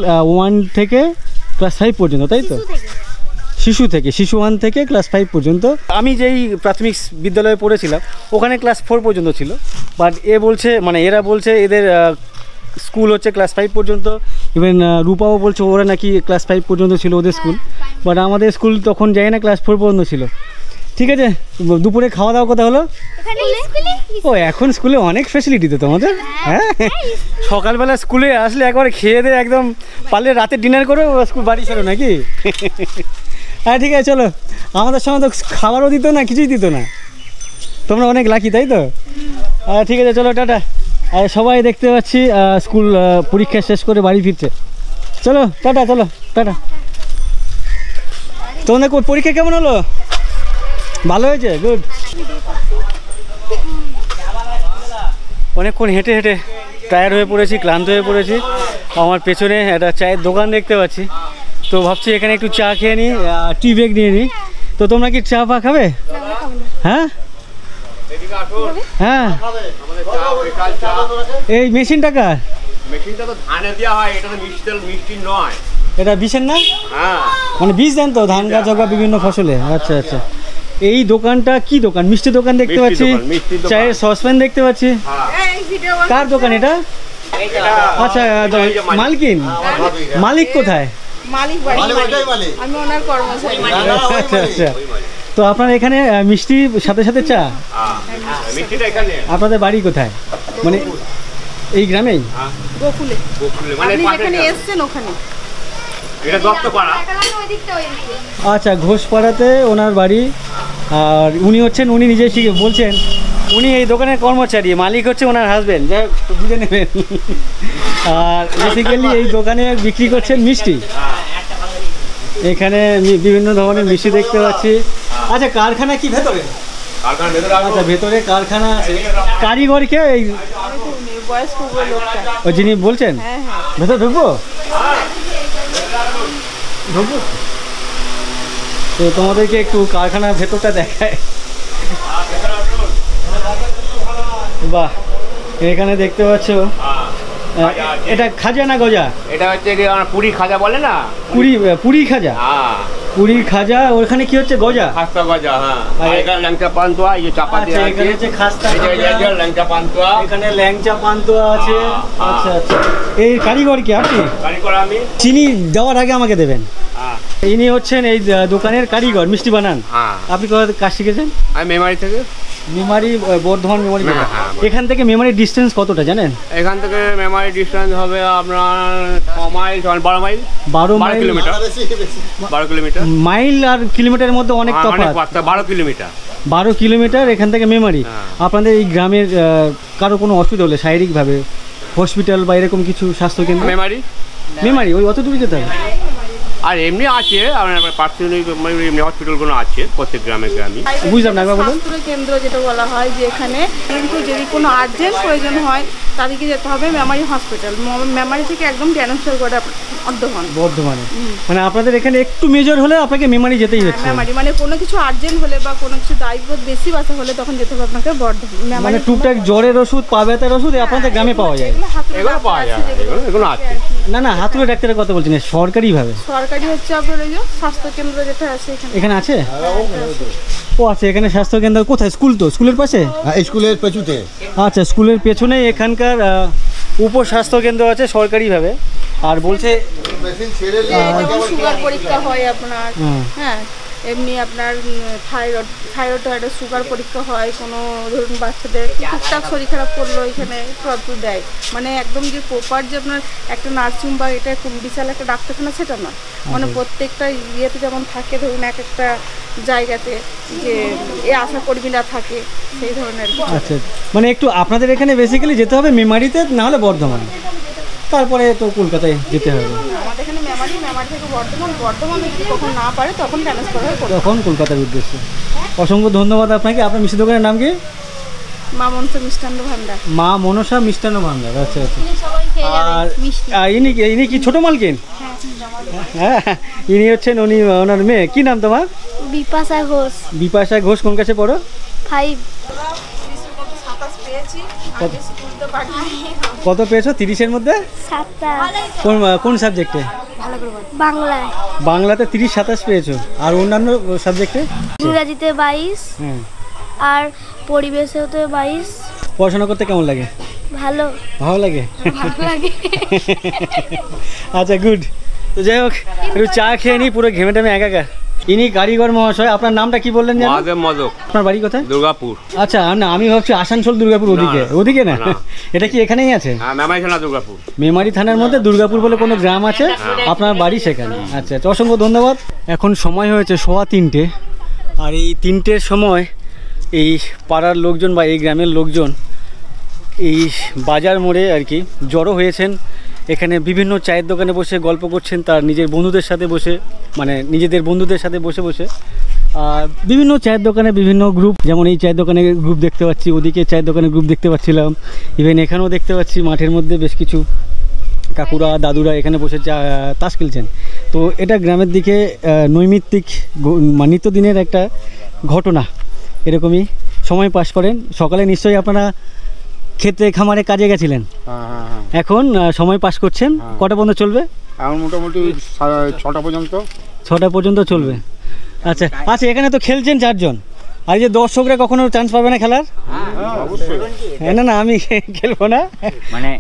Speaker 2: 1 থেকে ক্লাস 5 পর্যন্ত, তাই তো? শিশু 1 থেকে ক্লাস 5 পর্যন্ত। আমি যেই প্রাথমিক বিদ্যালয়ে পড়েছিলাম ওখানে ক্লাস 4 পর্যন্ত ছিল, বাট এরা বলছে এদের স্কুল হচ্ছে ক্লাস 5 পর্যন্ত। ইভেন রূপাও বলছে ওরা নাকি ক্লাস 5 পর্যন্ত ছিল ওদের স্কুল, বাট আমাদের স্কুল তখন যায় না, ক্লাস 4 পর্যন্ত ছিল। ঠিক আছে, দুপুরে খাওয়া দাওয়া কথা হলো? ও, এখন স্কুলে অনেক ফ্যাসিলিটি তো তোমাদের। হ্যাঁ, সকালবেলা স্কুলে আসলে একবারে খেয়ে দিয়ে একদম পারলে রাতে ডিনার করে স্কুল বাড়ি ছিল নাকি? হ্যাঁ, ঠিক আছে, চলো। আমাদের সময় তো খাবারও দিত না, কিছুই দিত না। তোমরা অনেক লাকি, তাই তো? ঠিক আছে, চলো, টাটা। আর সবাই দেখতে পাচ্ছি স্কুল পরীক্ষা শেষ করে বাড়ি ফিরছে। চলো, টাটা, চলো, টাটা। তোমাদের পরীক্ষা কেমন হলো? ভালো হয়েছে, গুড। অনেকক্ষণ হেঁটে হেঁটে টায়ার্ড হয়ে পড়েছি, ক্লান্ত হয়ে পড়েছি। আমার পেছনে একটা চায়ের দোকান দেখতে পাচ্ছি, তো ভাবছি এখানে একটু চা খেয়ে নিই, টি ব্রেক নিয়ে নিই। তো তোমরা কি চা ফা খাবে? হ্যাঁ হ্যাঁ। এই মেশিনটা কার?
Speaker 7: মেশিনটা তো ধানে দেওয়া হয়, এটা তো মিষ্টি নয়।
Speaker 2: এটা বিষের না?
Speaker 7: হ্যাঁ,
Speaker 2: মানে বীজ দেন তো ধান গাছ হোক বিভিন্ন ফসলে? আচ্ছা আচ্ছা। এই দোকানটা কি দোকান? মিষ্টি দোকান দেখতে পাচ্ছি, চায়ের সসপ্যান দেখতে পাচ্ছি। কার দোকান এটা? আচ্ছা, মালকিন, মালিক কোথায়? আচ্ছা আচ্ছা। তো আপনার এখানে মিষ্টি সাথে সাথে চা? আপনাদের বাড়ি কোথায়? মানে এই গ্রামেই?
Speaker 3: গোকুলে।
Speaker 7: মানে
Speaker 3: এখানে এসছেন ওখানে?
Speaker 7: এটা দত্তপাড়া।
Speaker 2: আচ্ছা, ঘোষপাড়াতে ওনার বাড়ি। আর উনি নিজেই ঠিক বলছেন, উনি এই দোকানের কর্মচারী, মালিক হচ্ছে ওনার হাজবেন্ড, যাই হোক বুঝে নেবেন। আর বেসিক্যালি এই দোকানে বিক্রি করছেন মিষ্টি। এখানে বিভিন্ন ধরনের মিষ্টি দেখতে পাচ্ছি। আচ্ছা, কারখানা কি ভেতরে? আচ্ছা, ভেতরে কারখানা আছে। কারিগরকে এই ওই যিনি বলছেন ভেতরে ঢুকবো? ঢুকবো। তো তোমাদেরকে একটু কারখানার ভেতরটা দেখায়। বাহ, এখানে দেখতে পাচ্ছ এটা খাজা না গজা?
Speaker 7: এটা হচ্ছে পুরি খাজা বলে না?
Speaker 2: পুরি খাজা। পুরীর খাজা, ওখানে কি হচ্ছে গজা?
Speaker 7: খাস্তা গজা, হ্যাঁ। আর এখানে ল্যাংচা পান্তুয়া, এই যে চাপাতি
Speaker 2: আচ্ছা,
Speaker 7: আছে।
Speaker 2: এখানে হচ্ছে খাস্তা
Speaker 7: এই যে
Speaker 2: খাজা,
Speaker 7: ল্যাংচা পান্তুয়া।
Speaker 2: এখানে ল্যাংচা পান্তুয়া আছে। আচ্ছা আচ্ছা, এই কারিগর কি আপনি?
Speaker 7: কারিগর আমি।
Speaker 2: চিনি দেওয়ার আগে আমাকে দেবেন।
Speaker 7: হ্যাঁ।
Speaker 2: ইনি হচ্ছেন এই দোকানের কারিগর, মিষ্টি বানান।
Speaker 7: হ্যাঁ।
Speaker 2: আপনি কোথা থেকে কাজ শিখেছেন?
Speaker 7: আমি মেমারি থেকে।
Speaker 2: মেমারি, বর্ধমান মেমারি।
Speaker 7: হ্যাঁ, হ্যাঁ।
Speaker 2: এখান থেকে মেমারির ডিস্টেন্স কতটা জানেন?
Speaker 7: এখান থেকে মেমারি ডিস্টেন্স হবে আপনার 6 mile, 12 mile.
Speaker 2: 12 mile.
Speaker 7: Kilometre. 12 kilometre.
Speaker 2: Mile আর কিলোমিটারের মধ্যে অনেক তফাৎ।
Speaker 7: 12 কিলোমিটার।
Speaker 2: 12 কিলোমিটার এখান থেকে মেমারি।
Speaker 7: হ্যাঁ।
Speaker 2: আপনাদের এই গ্রামের কারো কোনো অসুবিধা হলে শারীরিকভাবে হসপিটাল বা এরকম কিছু স্বাস্থ্যকেন্দ্র? মেমারি ওই অত দূরে যেতে হবে?
Speaker 7: আর এমনি আছে আপনার পার্সোনালি এমনি হসপিটালগুলো আছে প্রত্যেক গ্রামে গ্রামে।
Speaker 2: বুঝলাম না, একবার বলুন।
Speaker 3: স্বাস্থ্য কেন্দ্র যেটা বলা হয়, যে এখানে কিন্তু যদি কোনো আর্জেন্ট প্রয়োজন হয় তাদেরকে যেতে হবে মেমারি হসপিটাল। মেমারি থেকে একদম ট্রান্সফার করে
Speaker 2: বর্ধমানে। মানে আপনাদের এখানে একটু মেজর হলে আপনাকে মেমারি যেতেই হচ্ছে?
Speaker 3: মেমারি, মানে কোনো কিছু আর্জেন্ট হলে বা কোনো কিছু দায়িত্ব বেশি বাসা হলে তখন যেতে হবে আপনাকে বর্ধমান।
Speaker 2: মানে টুকটাক জ্বরের ওষুধ, পা ব্যথার ওষুধ আপনাদের গ্রামে পাওয়া যায়?
Speaker 7: এগুলো পাওয়া যায়, এগুলো আছে।
Speaker 2: না না, হাতুড়ে ডাক্তারের কথা বলছেন, সরকারিভাবে?
Speaker 3: সরকারি হচ্ছে আপনার ওই যে স্বাস্থ্য কেন্দ্র যেটা আছে
Speaker 2: এখানে আছে। ও আচ্ছা, এখানে স্বাস্থ্য কেন্দ্র কোথায়? স্কুল তো, স্কুলের পাশে?
Speaker 8: স্কুলের পেছুতে।
Speaker 2: আচ্ছা, স্কুলের পেছনে এখানকার উপস্বাস্থ্য কেন্দ্র আছে সরকারিভাবে। আর বলছে
Speaker 3: সুগার পরীক্ষা হয় আপনার। হ্যাঁ, এমনি আপনার থাইরয়েড সুগার পরীক্ষা হয়। কোনো ধরুন বাচ্চাদের টুকটাক শরীর খারাপ করলো এখানে সব দেয়। মানে একদম যে প্রপার যে আপনার একটা নার্সিং বা এটা বিশাল একটা ডাক্তারখানা সেটা না, মানে প্রত্যেকটা ইয়েতে যেমন থাকে ধরুন এক একটা জায়গাতে যে এ আশা কর্মীরা থাকে সেই ধরনের।
Speaker 2: আচ্ছা, মানে একটু আপনাদের এখানে বেসিক্যালি যেতে হবে মেমারিতে, না হলে বর্ধমান, তারপরে তো কলকাতায় যেতে হবে।
Speaker 3: আমাদের এখানে মেমারি থেকে বর্ধমান যদি কখন না পারে তখন ট্রান্সফার হয়
Speaker 2: তখন কলকাতার উদ্দেশ্যে। অসংখ্য ধন্যবাদ আপনাকে। আপনার মিষ্টি দোকানের নাম কি?
Speaker 3: মা মনসা মিষ্টান্ন ভান্ডার।
Speaker 2: মা মনসা মিষ্টান্ন ভান্ডার। আচ্ছা আচ্ছা।
Speaker 1: সবাই খেয়ে যাবে
Speaker 2: আর
Speaker 1: মিষ্টি।
Speaker 2: ইনি কি ছোট মালকিন? হ্যাঁ, ইনি হচ্ছেন ওনার মেয়ে। কি নাম তোমার?
Speaker 1: বিপাশা ঘোষ।
Speaker 2: বিপাশা ঘোষ। কোন ক্লাসে পড়ো?
Speaker 1: 5।
Speaker 2: কত পেয়েছো 30-এর মধ্যে?
Speaker 1: 7টা।
Speaker 2: কোন সাবজেক্টে?
Speaker 1: বাংলায়।
Speaker 2: বাংলাতে 30-27 পেয়েছো। আর অন্যান্য সাবজেক্টে?
Speaker 1: ইংরাজিতে 22।
Speaker 2: হ্যাঁ।
Speaker 1: আর পরিবেশেতে 22।
Speaker 2: পড়াশোনা করতে কেমন লাগে?
Speaker 1: ভালো।
Speaker 2: ভালো লাগে?
Speaker 1: ভালো লাগে।
Speaker 2: আচ্ছা, গুড। তো যাই হোক, একটু চা খেয়ে নিই, পুরো ঘেমে টেমে একাকার। ইনি কারিগর মহাশয়। আপনার নামটা কি বললেন জানেন?
Speaker 7: মহাদেব মদক।
Speaker 2: আপনার বাড়ি কোথায়?
Speaker 7: দুর্গাপুর।
Speaker 2: আচ্ছা, না আমি ভাবছি আসানসোল দুর্গাপুর ওদিকে। ওদিকে না, এটা কি এখানেই আছে?
Speaker 7: হ্যাঁ, মেমারি থানা দুর্গাপুর।
Speaker 2: মেমারি থানার মধ্যে দুর্গাপুর বলে কোনো গ্রাম আছে, আপনার বাড়ি সেখানে। আচ্ছা, অসংখ্য ধন্যবাদ। এখন সময় হয়েছে 3:15, আর এই 3টের সময় এই পাড়ার লোকজন বা এই গ্রামের লোকজন এই বাজার মোড়ে আর কি জড়ো হয়েছেন। এখানে বিভিন্ন চায়ের দোকানে বসে গল্প করছেন, তার নিজের বন্ধুদের সাথে বসে, মানে নিজেদের বন্ধুদের সাথে বসে বসে। আর বিভিন্ন চায়ের দোকানে বিভিন্ন গ্রুপ, যেমন এই চায়ের দোকানে গ্রুপ দেখতে পাচ্ছি, ওদিকে চায়ের দোকানে গ্রুপ দেখতে পাচ্ছিলাম, ইভেন এখানেও দেখতে পাচ্ছি মাঠের মধ্যে বেশ কিছু কাকুরা দাদুরা এখানে বসে তাস খেলছেন। তো এটা গ্রামের দিকে নৈমিত্তিক নিত্যদিনের একটা ঘটনা। এরকমই সময় পাস করেন। সকালে নিশ্চয়ই আপনারা ক্ষেত্রে খামারে কাজে গেছিলেন, এখন সময় পাস করছেন। কটা পর্যন্ত চলবে?
Speaker 8: এখন মোটামুটি 6টা পর্যন্ত।
Speaker 2: 6টা পর্যন্ত চলবে। আচ্ছা আচ্ছা, এখানে তো খেলছেন 4 জন, আর এই যে দর্শকরা কখনো চান্স পাবে না খেলার?
Speaker 8: অবশ্যই।
Speaker 2: না না, আমি খেলবো না।
Speaker 9: মানে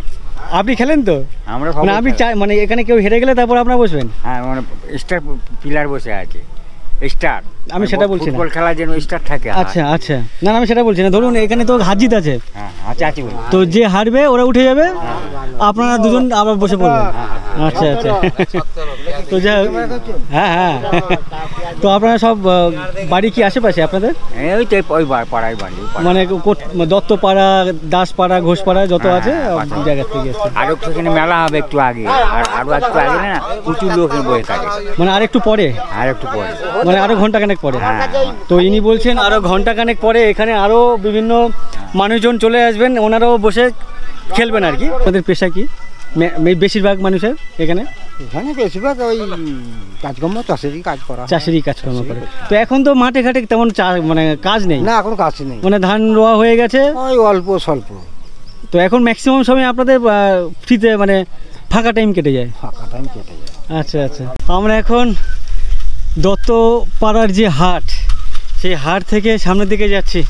Speaker 2: আপনি খেলেন তো?
Speaker 9: আমরা
Speaker 2: মানে আপনি মানে এখানে কেউ হেরে গেলে তারপর আপনারা বসবেন?
Speaker 9: হ্যাঁ, মানে স্টার প্লেয়ার বসে আছে। স্টার,
Speaker 2: আমি সেটা বলছি না।
Speaker 9: ফুটবল খেলার জন্য স্টার থাকে।
Speaker 2: আচ্ছা আচ্ছা, না আমি সেটা বলছি না। ধরুন এখানে তো হার জিত আছে,
Speaker 9: হ্যাঁ আচ্ছা আছে,
Speaker 2: তো যে হারবে ওরা উঠে যাবে, আপনারা দুজন আবার বসে পড়বেন। আচ্ছা আচ্ছা, তো যাই হোক, হ্যাঁ হ্যাঁ। তো আপনারা সব বাড়ি কি আশেপাশে আপনাদের?
Speaker 9: ওই তো ওই পাড়ায় বাড়ি,
Speaker 2: মানে দত্তপাড়া, দাসপাড়া, ঘোষপাড়া যত আছে জায়গা থেকে।
Speaker 9: আর সেখানে মেলা হবে একটু আগে, আর আরো একটু আগে না প্রচুর লোক বসে থাকে।
Speaker 2: মানে আর একটু পরে?
Speaker 9: আর একটু পরে,
Speaker 2: মানে আরো ঘন্টাখানেক পরে। তো ইনি বলছেন আরো ঘন্টাখানেক পরে এখানে আরো বিভিন্ন মানুষজন চলে আসবেন, ওনারাও বসে খেলবেন আর কি। আপনাদের পেশা কি বেশিরভাগ মানুষের এখানে?
Speaker 8: এখানে বেশিরভাগ ওই কাজকর্ম, চাষেরই কাজ করা,
Speaker 2: চাষেরই কাজকর্ম করে। তো এখন তো মাঠে ঘাটে তেমন মানে কাজ নেই
Speaker 8: না, এখন কাজ নেই,
Speaker 2: মানে ধান রোয়া হয়ে গেছে,
Speaker 8: ওই অল্প স্বল্প।
Speaker 2: তো এখন ম্যাক্সিমাম সময় আপনাদের ফ্রিতে মানে ফাঁকা টাইম কেটে যায়?
Speaker 8: ফাঁকা টাইম কেটে যায়।
Speaker 2: আচ্ছা আচ্ছা, আমরা এখন দত্তপাড়ার যে হাট, সেই হাট থেকে সামনের দিকে যাচ্ছি।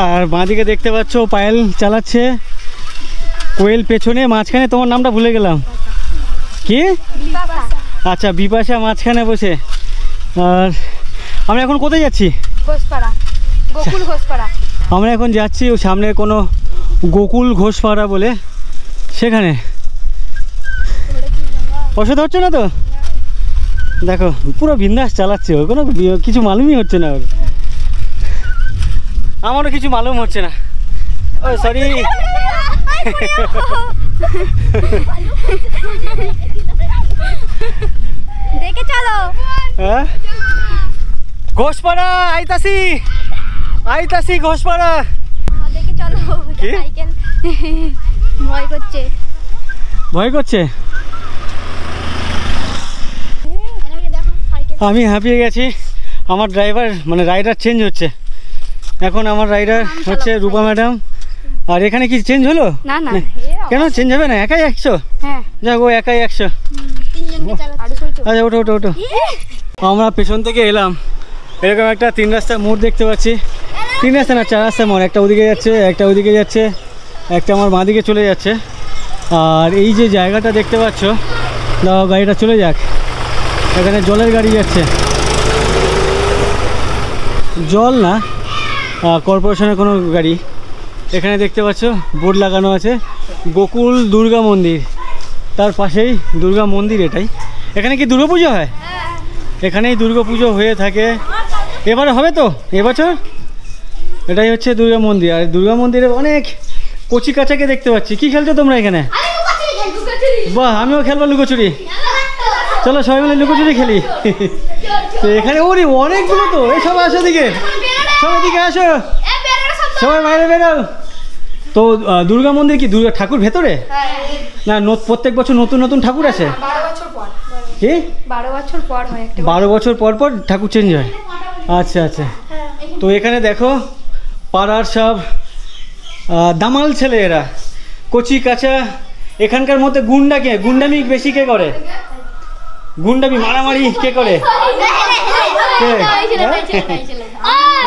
Speaker 2: আর বাঁদিকে দেখতে পাচ্ছ পায়েল চালাচ্ছে, কোয়েল পেছনে, মাঝখানে তোমার নামটা ভুলে গেলাম কি? আচ্ছা, বিপাশা মাঝখানে বসে। আর আমরা এখন কোথায় যাচ্ছি?
Speaker 1: ঘোষপাড়া, গোকুল ঘোষপাড়া।
Speaker 2: আমরা এখন যাচ্ছি ও সামনে কোনো গোকুল ঘোষপাড়া বলে, সেখানে। অসুবিধা হচ্ছে না তো? দেখো পুরো বিন্দাস চালাচ্ছে, ও কোনো কিছু মালুমই হচ্ছে না ওর। আমারও কিছু মালুম হচ্ছে না। ও সরি।
Speaker 1: দেখে চলো।
Speaker 2: হ্যাঁ, ঘোষপাড়া আইতাছি, আইতাছি ঘোষপাড়া।
Speaker 1: দেখে চলো।
Speaker 2: কি?
Speaker 1: সাইকেল ভয় করছে,
Speaker 2: ভয় করছে? আমি হাঁপিয়ে গেছি। আমার ড্রাইভার মানে রাইডার চেঞ্জ হচ্ছে। এখন আমার রাইডার হচ্ছে রূপা ম্যাডাম। আর এখানে কি চেঞ্জ হলো?
Speaker 1: না না,
Speaker 2: কেন চেঞ্জ হবে না? একাই 100?
Speaker 1: হ্যাঁ,
Speaker 2: যাক, ও একাই 100।
Speaker 1: তিনজনকে চালাচ্ছে।
Speaker 2: আচ্ছা, ওঠো ওঠো ওঠো। আমরা পেছন থেকে এলাম, এরকম একটা 3 রাস্তা মোড় দেখতে পাচ্ছি। 3 রাস্তা না, 4 রাস্তা মোড়। একটা ওদিকে যাচ্ছে, একটা ওদিকে যাচ্ছে, একটা আমার বাঁ দিকে চলে যাচ্ছে। আর এই যে জায়গাটা দেখতে পাচ্ছ, দাও গাড়িটা চলে যাক। এখানে জলের গাড়ি যাচ্ছে, জল না, কর্পোরেশনের কোনো গাড়ি। এখানে দেখতে পাচ্ছ বোর্ড লাগানো আছে গোকুল দুর্গা মন্দির, তার পাশেই দুর্গা মন্দির। এটাই, এখানে কি দুর্গা পুজো হয়? এখানেই দুর্গা পুজো হয়ে থাকে। এবারে হবে তো এবছর? এটাই হচ্ছে দুর্গা মন্দির। আর দুর্গা মন্দিরে অনেক কচি কাচাকে দেখতে পাচ্ছি। কি খেলছো তোমরা এখানে? বাহ, আমিও খেলবো লুকোচুরি। চলো সবাই মিলে লুকোচুরি খেলি। তো এখানে ওরে অনেকগুলো তো। এই সবাই আসো দিকে, সবাই দিকে আসো, সবাই বাইরে বেরো। তো দুর্গা মন্দির কি দুর্গা ঠাকুর ভেতরে? না, প্রত্যেক বছর নতুন নতুন ঠাকুর আসে?
Speaker 1: 12 বছর পর।
Speaker 2: কি
Speaker 1: 12 বছর পর হয় একটা।
Speaker 2: 12 বছর পর পর ঠাকুর চেঞ্জ হয়? আচ্ছা আচ্ছা। তো এখানে দেখো পাড়ার সব দামাল ছেলে, এরা কচি কাঁচা। এখানকার মধ্যে গুন্ডামি বেশি কে করে? গুন্ডামি মারামারি কে করে? কে?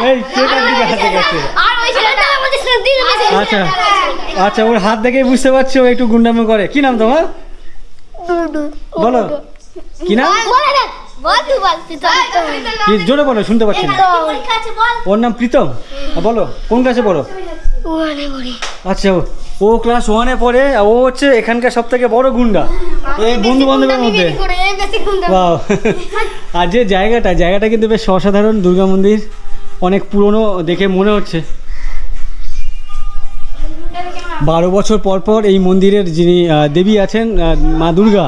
Speaker 2: এই ছেলেটার দিকে হাতে গেছে। আচ্ছা আচ্ছা, ওর হাত দেখেই বুঝতে পারছি ও একটু গুন্ডামি করে। কি নাম তোমার? বলো কি নাম? কি জোরে বলো, শুনতে পাচ্ছি না। ওর নাম প্রীতম। বলো কোন ক্লাসে পড়ো? আচ্ছা, ও ক্লাস 1-এ পড়ে। ও হচ্ছে এখানকার সব থেকে বড় গুন্ডা এই বন্ধু বান্ধবের মধ্যে। আর যে জায়গাটা কিন্তু বেশ অসাধারণ। দুর্গা মন্দির অনেক পুরনো দেখে মনে হচ্ছে। 12 বছর পর পর এই মন্দিরের যিনি দেবী আছেন মা দুর্গা,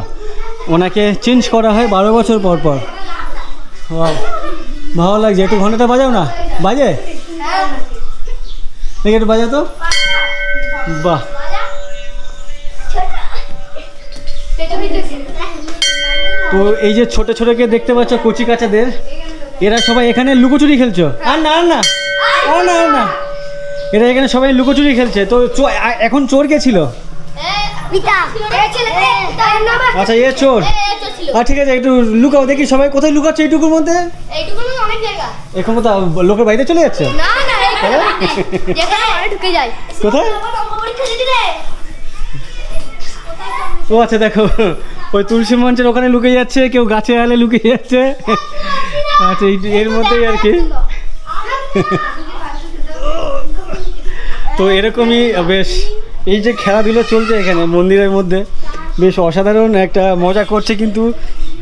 Speaker 2: ওনাকে চেঞ্জ করা হয় 12 বছর পর পর। ভালো লাগছে। একটু ঘন্টাটা বাজাও না, বাজে দেখে, একটু বাজাও তো। বাহ, তো এই যে ছোট ছোটকে দেখতে পাচ্ছ কচি কাচাদের, এরা সবাই এখানে লুকোচুরি খেলছো। আর না না না না, এরা এখানে সবাই লুকোচুরি খেলছে। তো এখন চোর কে ছিল? আচ্ছা, এ চোর। আর ঠিক আছে, একটু লুকাও দেখি সবাই কোথায় লুকাচ্ছে এইটুকুর মধ্যে। এখন কোথাও লোকের বাড়িতে চলে যাচ্ছে? কোথায়? ও আচ্ছা, দেখো ওই তুলসী মঞ্চের ওখানে লুকিয়ে যাচ্ছে, কেউ গাছে আলে লুকিয়ে যাচ্ছে। আচ্ছা, এর মধ্যেই আর কি। তো এরকমই বেশ এই যে খেলাধুলো চলছে এখানে মন্দিরের মধ্যে, বেশ অসাধারণ একটা মজা করছে। কিন্তু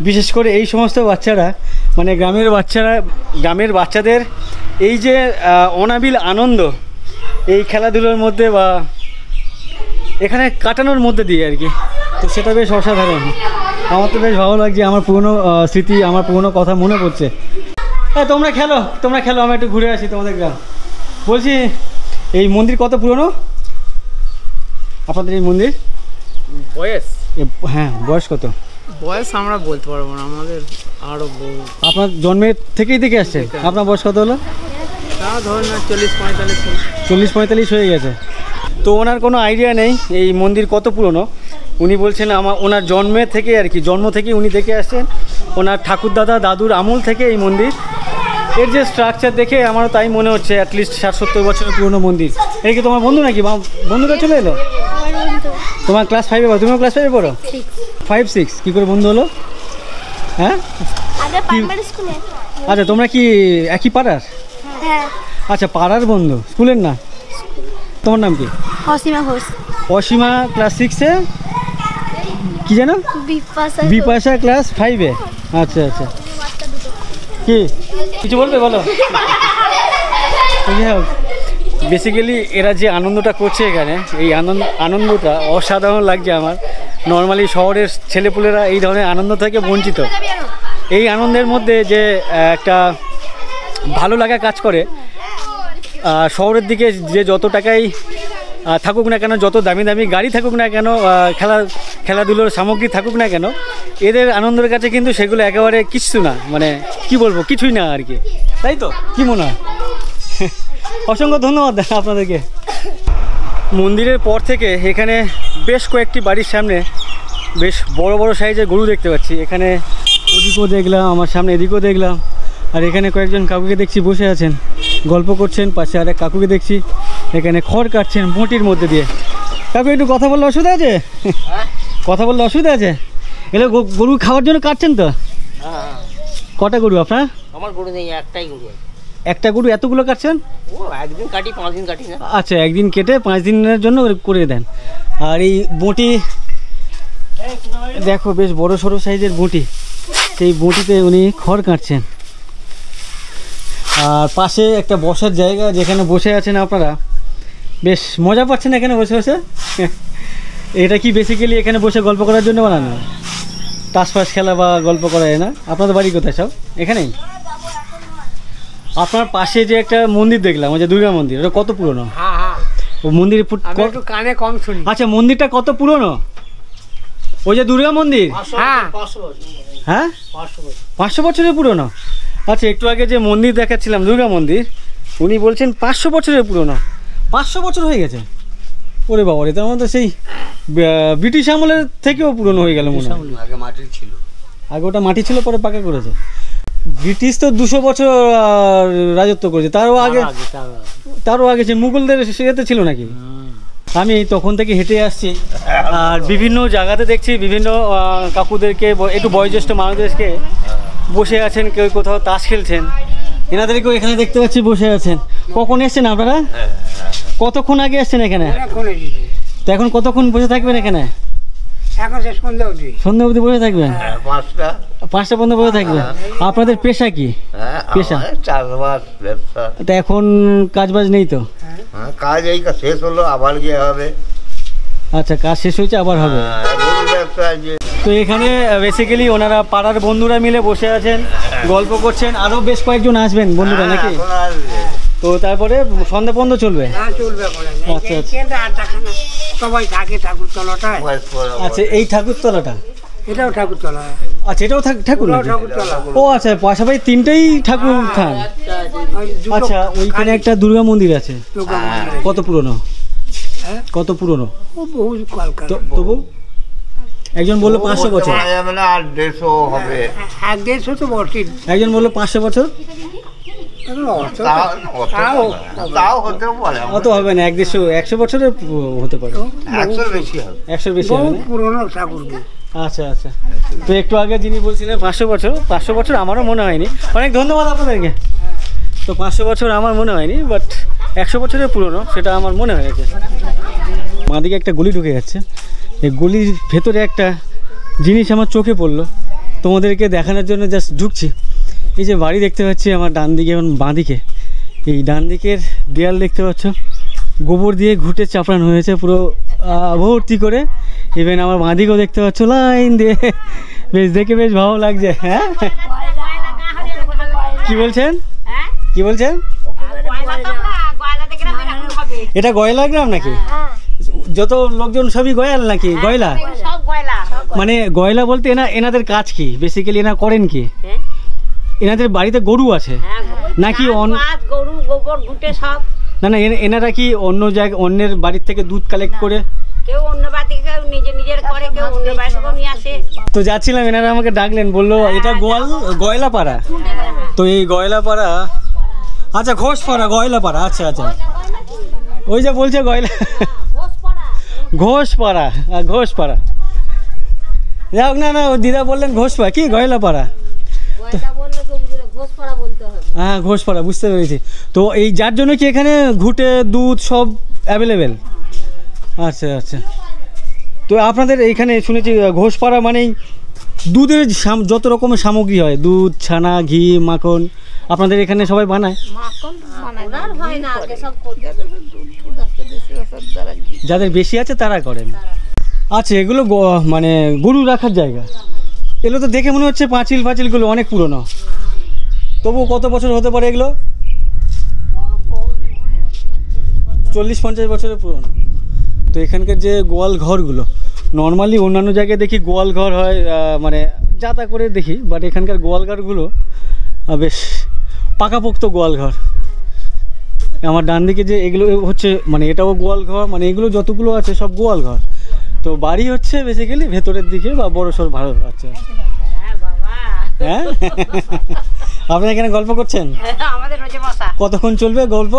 Speaker 2: বিশেষ করে এই সমস্ত বাচ্চারা, মানে গ্রামের বাচ্চাদের এই যে অনাবিল আনন্দ এই খেলাধুলোর মধ্যে বা এখানে কাটানোর মধ্যে দিয়ে আর কি, তো সেটা বেশ অসাধারণ। আমার তো বেশ ভালো লাগছে। আমার পুরনো স্মৃতি, আমার পুরনো কথা মনে পড়ছে। হ্যাঁ, তোমরা খেলো, আমি একটু ঘুরে আসি তোমাদের গ্রাম। বলছি এই মন্দির কত পুরনো আপনাদের এই মন্দির?
Speaker 10: বয়স?
Speaker 2: হ্যাঁ, বয়স কত?
Speaker 10: বয়স আমরা বলতে পারবো না, আমাদের আরো
Speaker 2: আপনার জন্মের থেকেই দেখে আসছে। আপনার বয়স কত হলো?
Speaker 10: ধরুন 40-45।
Speaker 2: 40-45 হয়ে গেছে। তো ওনার কোনো আইডিয়া নেই এই মন্দির কত পুরনো। উনি বলছেন ওনার জন্ম থেকে উনি দেখে আসছেন ওনার ঠাকুরদাদা দাদুর আমল থেকে এই মন্দির। এর যে স্ট্রাকচার দেখে আমারও তাই মনে হচ্ছে অ্যাটলিস্ট 60-70 বছরের পুরনো মন্দির। এই কি তোমার বন্ধু নাকি? বন্ধুরা চলে এলো? তোমার ক্লাস 5-এ পড়ো? তুমিও ক্লাস 5-এ পড়ো? 5-6 কী করে বন্ধু হলো? হ্যাঁ, আচ্ছা তোমরা কি একই পাড়ার? আচ্ছা পাড়ার বন্ধু, স্কুলের না? তোমার নাম কি?
Speaker 1: অসীমা ঘোষ।
Speaker 2: অসীমা ক্লাস 6-এ, কি জানো? বিপাশা ক্লাস 5-এ। আচ্ছা আচ্ছা, কি কিছু বলবে বলো? বেসিক্যালি এরা যে আনন্দটা করছে এখানে, এই আনন্দটা অসাধারণ লাগছে আমার। নর্মালি শহরের ছেলেপুলেরা এই ধরনের আনন্দ থেকে বঞ্চিত। এই আনন্দের মধ্যে যে একটা ভালো লাগা কাজ করে, শহরের দিকে যে যত টাকাই থাকুক না কেন, যত দামি দামি গাড়ি থাকুক না কেন, খেলাধুলোর সামগ্রী থাকুক না কেন, এদের আনন্দের কাছে কিন্তু সেগুলো একেবারে কিছু না, মানে কি বলবো, কিছুই না আর কি, তাই তো? কি মনে হয়? অসংখ্য ধন্যবাদ আপনাদেরকে। মন্দিরের পর থেকে এখানে বেশ কয়েকটি বাড়ির সামনে বেশ বড় বড় সাইজের গরু দেখতে পাচ্ছি। এখানে ওদিকেও দেখলাম, আমার সামনে এদিকেও দেখলাম, আর এখানে কয়েকজন কাকুকে দেখছি বসে আছেন, গল্প করছেন। পাশে আরেক কাকুকে দেখছি এখানে খড় কাটছেন বঁটির মধ্যে দিয়ে। কাকু একটু কথা বললে অসুবিধা আছে? কথা বললে অসুবিধা আছে? এগুলো গরু খাওয়ার জন্য কাটছেন তো? কটা গরু আপনার?
Speaker 11: আমার গরু নেই, একটাই গরু।
Speaker 2: একটা গরু এতগুলো কাটছেন?
Speaker 11: ও একদিন কাটি, 5 দিন কাটি না।
Speaker 2: আচ্ছা, একদিন কেটে 5 দিনের জন্য করে দেন। আর এই বঁটি দেখো, বেশ বড় সড়ো সাইজের বঁটি, সেই বঁটিতে উনি খড় কাটছেন। আর পাশে একটা বসার জায়গা, যেখানে বসে আছেন আপনারা, বেশ মজা পাচ্ছেন এখানে বসে বসে। এটা কি বেসিক্যালি এখানে বসে গল্প করার জন্য বানানো? টাস ফাস খেলা বা গল্প করা হয় না? আপনাদের বাড়ি কোথায় সব? এখানেই? আপনার পাশে যে একটা মন্দির দেখলাম, ওই যে দুর্গা মন্দির, ওটা কত পুরনো? ও মন্দির
Speaker 10: একটু কানে কম শুনি।
Speaker 2: আচ্ছা, মন্দিরটা কত পুরনো? ওই যে দুর্গা মন্দির?
Speaker 10: হ্যাঁ
Speaker 2: হ্যাঁ, 500 বছরের পুরনো। আচ্ছা, একটু আগে যে মন্দির দেখাচ্ছিলাম দুর্গা মন্দির, উনি বলছেন 500 বছরের পুরনো। 500 বছর হয়ে গেছে? ওরে বাবা রে, তার মধ্যে সেই ব্রিটিশ আমলের থেকেও পুরনো হয়ে গেল মনে হয়।
Speaker 5: আগে মাটি ছিল।
Speaker 2: আগে ওটা মাটি ছিল, পরে পাকা করেছে। ব্রিটিশ তো 200 বছর রাজত্ব করেছে, তারও আগে সে মুঘলদের সেতে ছিল নাকি? আমি তখন থেকে হেঁটে আসছি, আর বিভিন্ন জায়গাতে দেখছি বিভিন্ন কাকুদেরকে, একটু বয়োজ্যেষ্ঠ মানুষদেরকে বসে আছেন, কেউ কোথাও তাস খেলছেন, এনাদেরকেও এখানে দেখতে পাচ্ছি বসে আছেন। কখন এসছেন আপনারা? কতক্ষণ আগে এসছেন এখানে? তো এখন কতক্ষণ বসে থাকবেন এখানে? সন্ধ্যা অবধি বসে থাকবেন? 5টা পর্যন্ত বসে থাকবেন। আপনাদের পেশা কি? পেশা
Speaker 5: চাষবাস, ব্যবসা।
Speaker 2: তা এখন কাজ বাজ নেই তো?
Speaker 5: কাজ এই শেষ হলো, আবার গিয়ে হবে।
Speaker 2: আচ্ছা, কাজ শেষ হয়েছে, আবার হবে। তো এখানে বেসিক্যালি ওনারা পাড়ার বন্ধুরা মিলে বসে আছেন, গল্প করছেন। আরো বেশ কয়েকজন আসবেন বন্ধুরা নাকি? তো তারপরে সন্ধ্যা পর্যন্ত চলবে? আচ্ছা আচ্ছা,
Speaker 11: সবাই থাকে ঠাকুরতলাটায়।
Speaker 2: আচ্ছা, এই ঠাকুরতলাটা?
Speaker 11: এটাও ঠাকুরতলা।
Speaker 2: আচ্ছা, এটাও ঠাকুর? ও আচ্ছা, পাশাপাশি 3টেই ঠাকুর খান। আচ্ছা, ওইখানে একটা দুর্গা মন্দির আছে, কত পুরনো? কত পুরনো? তবু একজন বললো 500 বছর,
Speaker 5: আর 150 হবে।
Speaker 11: 150 তো বটে।
Speaker 2: একজন বললো 500 বছর। অত হবে না, 100 বছরের হতে পারে।
Speaker 5: 100 বেশি হবে।
Speaker 2: 100 বেশি হবে না?
Speaker 11: পুরনো ঠাকুর।
Speaker 2: আচ্ছা আচ্ছা, তো একটু আগে যিনি বলছিলেন 500 বছর, 500 বছর আমারও মনে হয়নি। অনেক ধন্যবাদ আপনাদেরকে। তো 500 বছর আমার মনে হয়নি, বাট 100 বছরের পুরনো সেটা আমার মনে হয়েছে। মাদিকে একটা গলি ঢুকে যাচ্ছে, এই গলির ভেতরে একটা জিনিস আমার চোখে পড়লো, তোমাদেরকে দেখানোর জন্য জাস্ট ঢুকছি। এই যে বাড়ি দেখতে পাচ্ছি আমার ডান দিকে এবং বাঁ দিকে, এই ডান দিকের দেয়াল দেখতে পাচ্ছ গোবর দিয়ে ঘুটে চাপড়ানো হয়েছে পুরো ভর্তি করে। ইভেন আমার বাঁ দিকেও দেখতে পাচ্ছ লাইন দিয়ে, বেশ দেখে বেশ ভালো লাগছে। হ্যাঁ, কি বলছেন? কি বলছেন? এটা গয়লা গ্রাম নাকি? যত লোকজন সবই গয়াল নাকি? গয়লা মানে গয়লা বলতে এনাদের কাজ কি বেসিক্যালি? এনা করেন কি? এনাদের বাড়িতে গরু আছে নাকি?
Speaker 4: গরু গোবর ঘুটে সব
Speaker 2: না না, এনারা কি অন্য জায়গা অন্যের বাড়ির থেকে দুধ কালেক্ট করে?
Speaker 4: কেউ অন্য বাড়ি থেকে, কেউ নিজের করে, কেউ অন্য বাড়ি থেকেও নিয়ে আসে।
Speaker 2: তো যাচ্ছিলাম, এনারা আমাকে ডাকলেন, বললো এটা গয়লাপাড়া। তো এই গয়লাপাড়া, আচ্ছা ঘোষপাড়া, গয়লাপাড়া, আচ্ছা আচ্ছা, ওই যে বলছে ঘোষপাড়া, ঘোষপাড়া। যাই হোক, না না, দিদা বললেন ঘোষপাড়া, কি গয়লাপাড়া? হ্যাঁ ঘোষপাড়া, বুঝতে পেরেছি। তো এই যার জন্য কি এখানে ঘুটে দুধ সব অ্যাভেলেবেল? আচ্ছা আচ্ছা। তো আপনাদের এইখানে শুনেছি ঘোষপাড়া মানেই দুধের যত রকমের সামগ্রী হয়, দুধ, ছানা, ঘি, মাখন, আপনাদের এখানে সবাই বানায়? যাদের বেশি আছে তারা করেন। আচ্ছা, এগুলো মানে গরু রাখার জায়গা। এগুলো তো দেখে মনে হচ্ছে পাঁচিলগুলো অনেক পুরনো। তবু কত বছর হতে পারে এগুলো? 40-50 বছরের পুরনো। তো এখানকার যে গোয়াল ঘরগুলো, নর্মালি অন্যান্য জায়গায় দেখি গোয়াল ঘর হয়, মানে যাতা করে দেখি, বাট এখানকার গোয়াল ঘরগুলো বেশ পাকাপোক্ত গোয়াল ঘর। আমার ডান দিকে যে এগুলো হচ্ছে, মানে এটাও গোয়াল ঘর, মানে এগুলো যতগুলো আছে সব গোয়াল ঘর। তো বাড়ি হচ্ছে বেসিক্যালি ভেতরের দিকে বা বড়সড় ভালো। আচ্ছা, হ্যাঁ আপনি এখানে গল্প করছেন? কতক্ষণ চলবে গল্প?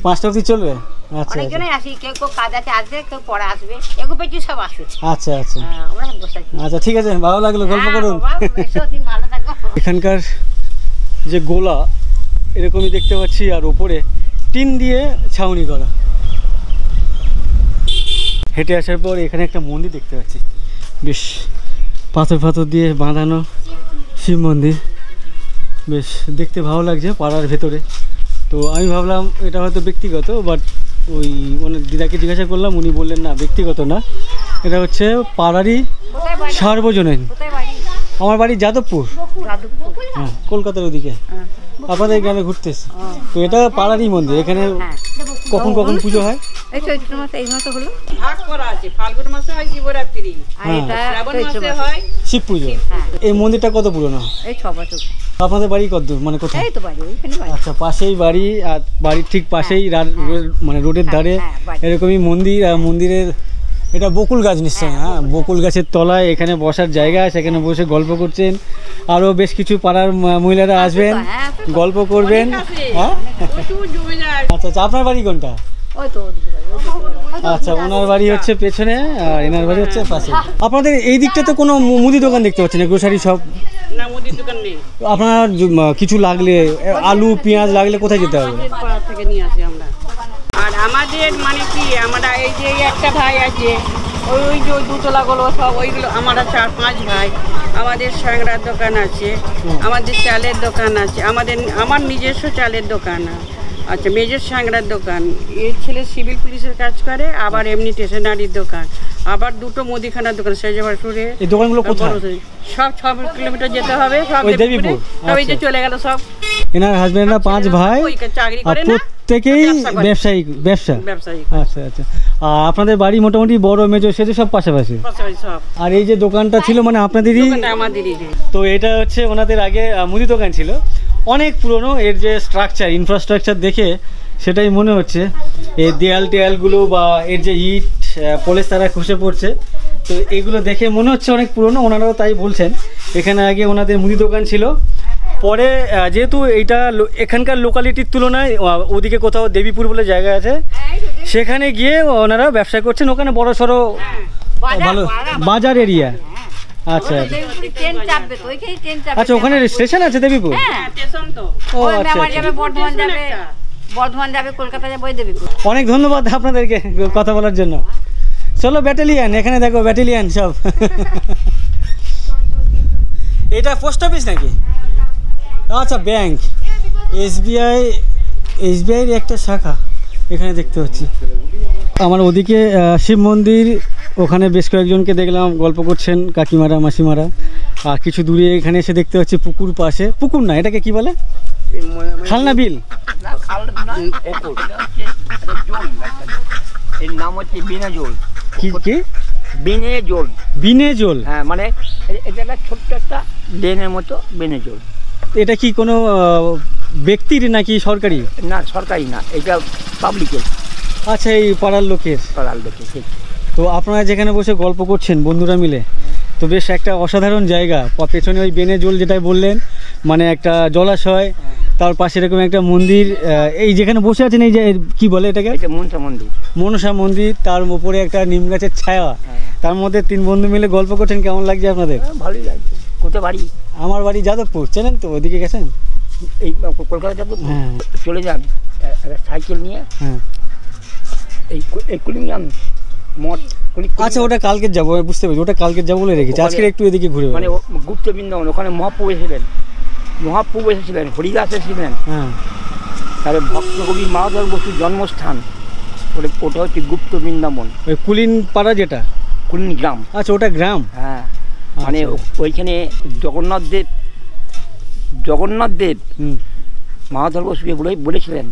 Speaker 2: 5টা অবধি চলবে? আচ্ছা আচ্ছা আচ্ছা আচ্ছা, ঠিক আছে, ভালো লাগলো, গল্প করুন। এখানকার যে গোলা এরকমই দেখতে পাচ্ছি, আর ওপরে টিন দিয়ে ছাউনি করা। হেঁটে আসার পর এখানে একটা মন্দির দেখতে পাচ্ছি, বেশ পাথর দিয়ে বাঁধানো শিব মন্দির, বেশ দেখতে ভালো লাগছে পাড়ার ভেতরে। তো আমি ভাবলাম এটা হয়তো ব্যক্তিগত, বাট ওই মানে দিদাকে জিজ্ঞাসা করলাম, উনি বললেন না ব্যক্তিগত না, এটা হচ্ছে পাড়ারই সার্বজনীন। আমার বাড়ি যাদবপুর, হ্যাঁ কলকাতার ওদিকে, আপনাদের গ্রামে ঘুরতে এসেছি। তো এটা পাড়ারই মন্দির। এখানে কখন কখন পুজো হয়?
Speaker 4: এই চৈত্র মাসে, এই মাসে হলো
Speaker 3: ভাগ করা আছে, ফাল্গুন মাসে হয় শিবরাত্রি, আর এটা শ্রাবণ মাসে হয়
Speaker 2: শিব পুজো। এই মন্দিরটা কত পুরনো?
Speaker 4: এই 6 বছর।
Speaker 2: আপনাদের বাড়ি কত দূর, মানে কোথায়?
Speaker 4: এই তো বাড়ি, ওইখানে বাড়ি।
Speaker 2: আচ্ছা, পাশেই বাড়ি, আর বাড়ির ঠিক পাশেই মানে রোডের ধারে এরকমই মন্দির। আর মন্দিরের এটা বকুল গাছ নিশ্চয়ই? হ্যাঁ, বকুল গাছের তলায় এখানে বসার জায়গা, সেখানে বসে গল্প করছেন। আরও বেশ কিছু পাড়ার মহিলারা আসবেন, গল্প করবেন। হ্যাঁ আচ্ছা আচ্ছা, আপনার বাড়ি কোনটা? আচ্ছা, ওনার বাড়ি হচ্ছে পেছনে, আর এনার বাড়ি হচ্ছে পাশে। আপনাদের এই দিকটাতে কোনো মুদি দোকান দেখতে পাচ্ছেন না? Grocery shop?
Speaker 3: না, মুদির দোকান নেই।
Speaker 2: আপনার কিছু লাগলে, আলু পেঁয়াজ লাগলে কোথায় যেতে হবে?
Speaker 3: পাড়া থেকে নিয়ে আসি আমরা। আর আমাদের মানে কি, আমরা এই যে একটা ভাই আছে, ওই যে দুতলাগুলো সব ওইগুলো, আমরা 4-5 ভাই। আমাদের স্যাংরার দোকান আছে, আমাদের চালের দোকান আছে, আমার নিজস্ব চালের দোকান আছে। আচ্ছা, মেজর স্যাংরার দোকান, এর ছেলে সিভিল পুলিশের কাজ করে, আবার এমনি স্টেশনারির দোকান, আবার 2টো মুদিখানার দোকান সেজবাসুরে।
Speaker 2: এই দোকানগুলো কোথায়?
Speaker 3: সব 6 কিলোমিটার যেতে হবে, সব
Speaker 2: দেবীপুর।
Speaker 3: সব এই যে চলে গেল সব।
Speaker 2: এনার হাজবেন্ডরা 5 ভাই,
Speaker 3: চাকরি করে না,
Speaker 2: প্রত্যেকেই ব্যবসা। আচ্ছা আচ্ছা। আর আপনাদের বাড়ি মোটামুটি বড় মেজো সেজো সব পাশাপাশি?
Speaker 3: সব।
Speaker 2: আর এই যে দোকানটা ছিল মানে আপনাদেরই?
Speaker 3: আমাদেরই।
Speaker 2: তো এটা হচ্ছে ওনাদের আগে মুদি দোকান ছিল, অনেক পুরনো। এর যে স্ট্রাকচার, ইনফ্রাস্ট্রাকচার দেখে সেটাই মনে হচ্ছে। এই দেয়ালগুলো বা এর যে ইট পলেস্তারা খসে পড়ছে, তো এগুলো দেখে মনে হচ্ছে অনেক পুরনো। ওনারাও তাই বলছেন। এখানে আগে ওনাদের মুদি দোকান ছিল, পরে যেহেতু এইটা এখানকার লোকালিটির তুলনায় ওদিকে কোথাও দেবীপুর বলে জায়গা আছে, সেখানে গিয়ে ওনারা ব্যবসা করছেন। ওখানে বড় সড়ো ভালো বাজার এরিয়া। আচ্ছা আচ্ছা, ওখানে স্টেশন আছে দেবীপুর? ও আচ্ছা,
Speaker 4: বর্ধমান যাবে, কলকাতা যাবে, দেবীপুর।
Speaker 2: অনেক ধন্যবাদ আপনাদেরকে কথা বলার জন্য। চলো ব্যাটালিয়ান, এখানে দেখো ব্যাটালিয়ান সব। এটা পোস্ট অফিস নাকি? আচ্ছা, ব্যাংক, এসবিআইয়ের একটা শাখা এখানে দেখতে পাচ্ছি। আমার ওদিকে শিব মন্দির, ওখানে বেশ কয়েকজনকে দেখলাম গল্প করছেন, কাকিমারা মাসিমারা। আর কিছু দূরে এখানে এসে দেখতে পাচ্ছি পুকুর পাশে, পুকুর না এটাকে কি বলে? খালনা বিল।
Speaker 11: এর নাম হচ্ছে বিনা জল।
Speaker 2: কি
Speaker 11: বিনে জল?
Speaker 2: বিনে জল,
Speaker 11: হ্যাঁ, মানে এটা একটা ছোট্ট একটা ড্রেনের মতো বিনে জল।
Speaker 2: এটা কি কোনো ব্যক্তির নাকি সরকারি?
Speaker 11: না সরকারি না, এটা পাবলিকের।
Speaker 2: আচ্ছা, এই পাড়ার লোকের।
Speaker 11: ঠিক।
Speaker 2: তো আপনারা যেখানে বসে গল্প করছেন বন্ধুরা মিলে, তো বেশ একটা অসাধারণ জায়গা। পেছনে ওই বেনে জল যেটা বললেন, মানে একটা জলাশয়, তার পাশে এরকম একটা মন্দির। এই যেখানে বসে আছেন এই যে কি বলে এটাকে?
Speaker 11: মনসা মন্দির।
Speaker 2: মনসা মন্দির, তার উপরে একটা নিম গাছের ছায়া, তার মধ্যে 3 বন্ধু মিলে গল্প করছেন। কেমন লাগছে আপনাদের?
Speaker 11: ভালোই লাগছে। কোথায় বাড়ি?
Speaker 2: আমার বাড়ি যাদবপুর, চেনেন তো? ওইদিকে গেছেন?
Speaker 11: এই কলকাতা যাদবপুর।
Speaker 2: হ্যাঁ,
Speaker 11: চলে যান সাইকেল নিয়ে।
Speaker 2: হ্যাঁ,
Speaker 11: এই কুলিংগ্রাম মঠ।
Speaker 2: আচ্ছা, ওটা কালকে যাবো, বুঝতে পেরেছি, ওটা কালকে যাবো বলে রেখেছি। আজকে একটু এদিকে ঘুরে,
Speaker 11: মানে গুপ্ত বৃন্দাবন, ওখানে মহাপ্রভু এসেছিলেন, হরিদাস এসেছিলেন।
Speaker 2: হ্যাঁ,
Speaker 11: তারপরে ভক্তকবি মাধব বসুর জন্মস্থান, ওটা হচ্ছে গুপ্ত বৃন্দাবন।
Speaker 2: ওই কুলিন পাড়া যেটা
Speaker 11: কুলিন গ্রাম।
Speaker 2: আচ্ছা, ওটা গ্রাম।
Speaker 11: হ্যাঁ, মানে ওইখানে জগন্নাথ দেব মাধব বসুকে বলেছিলেন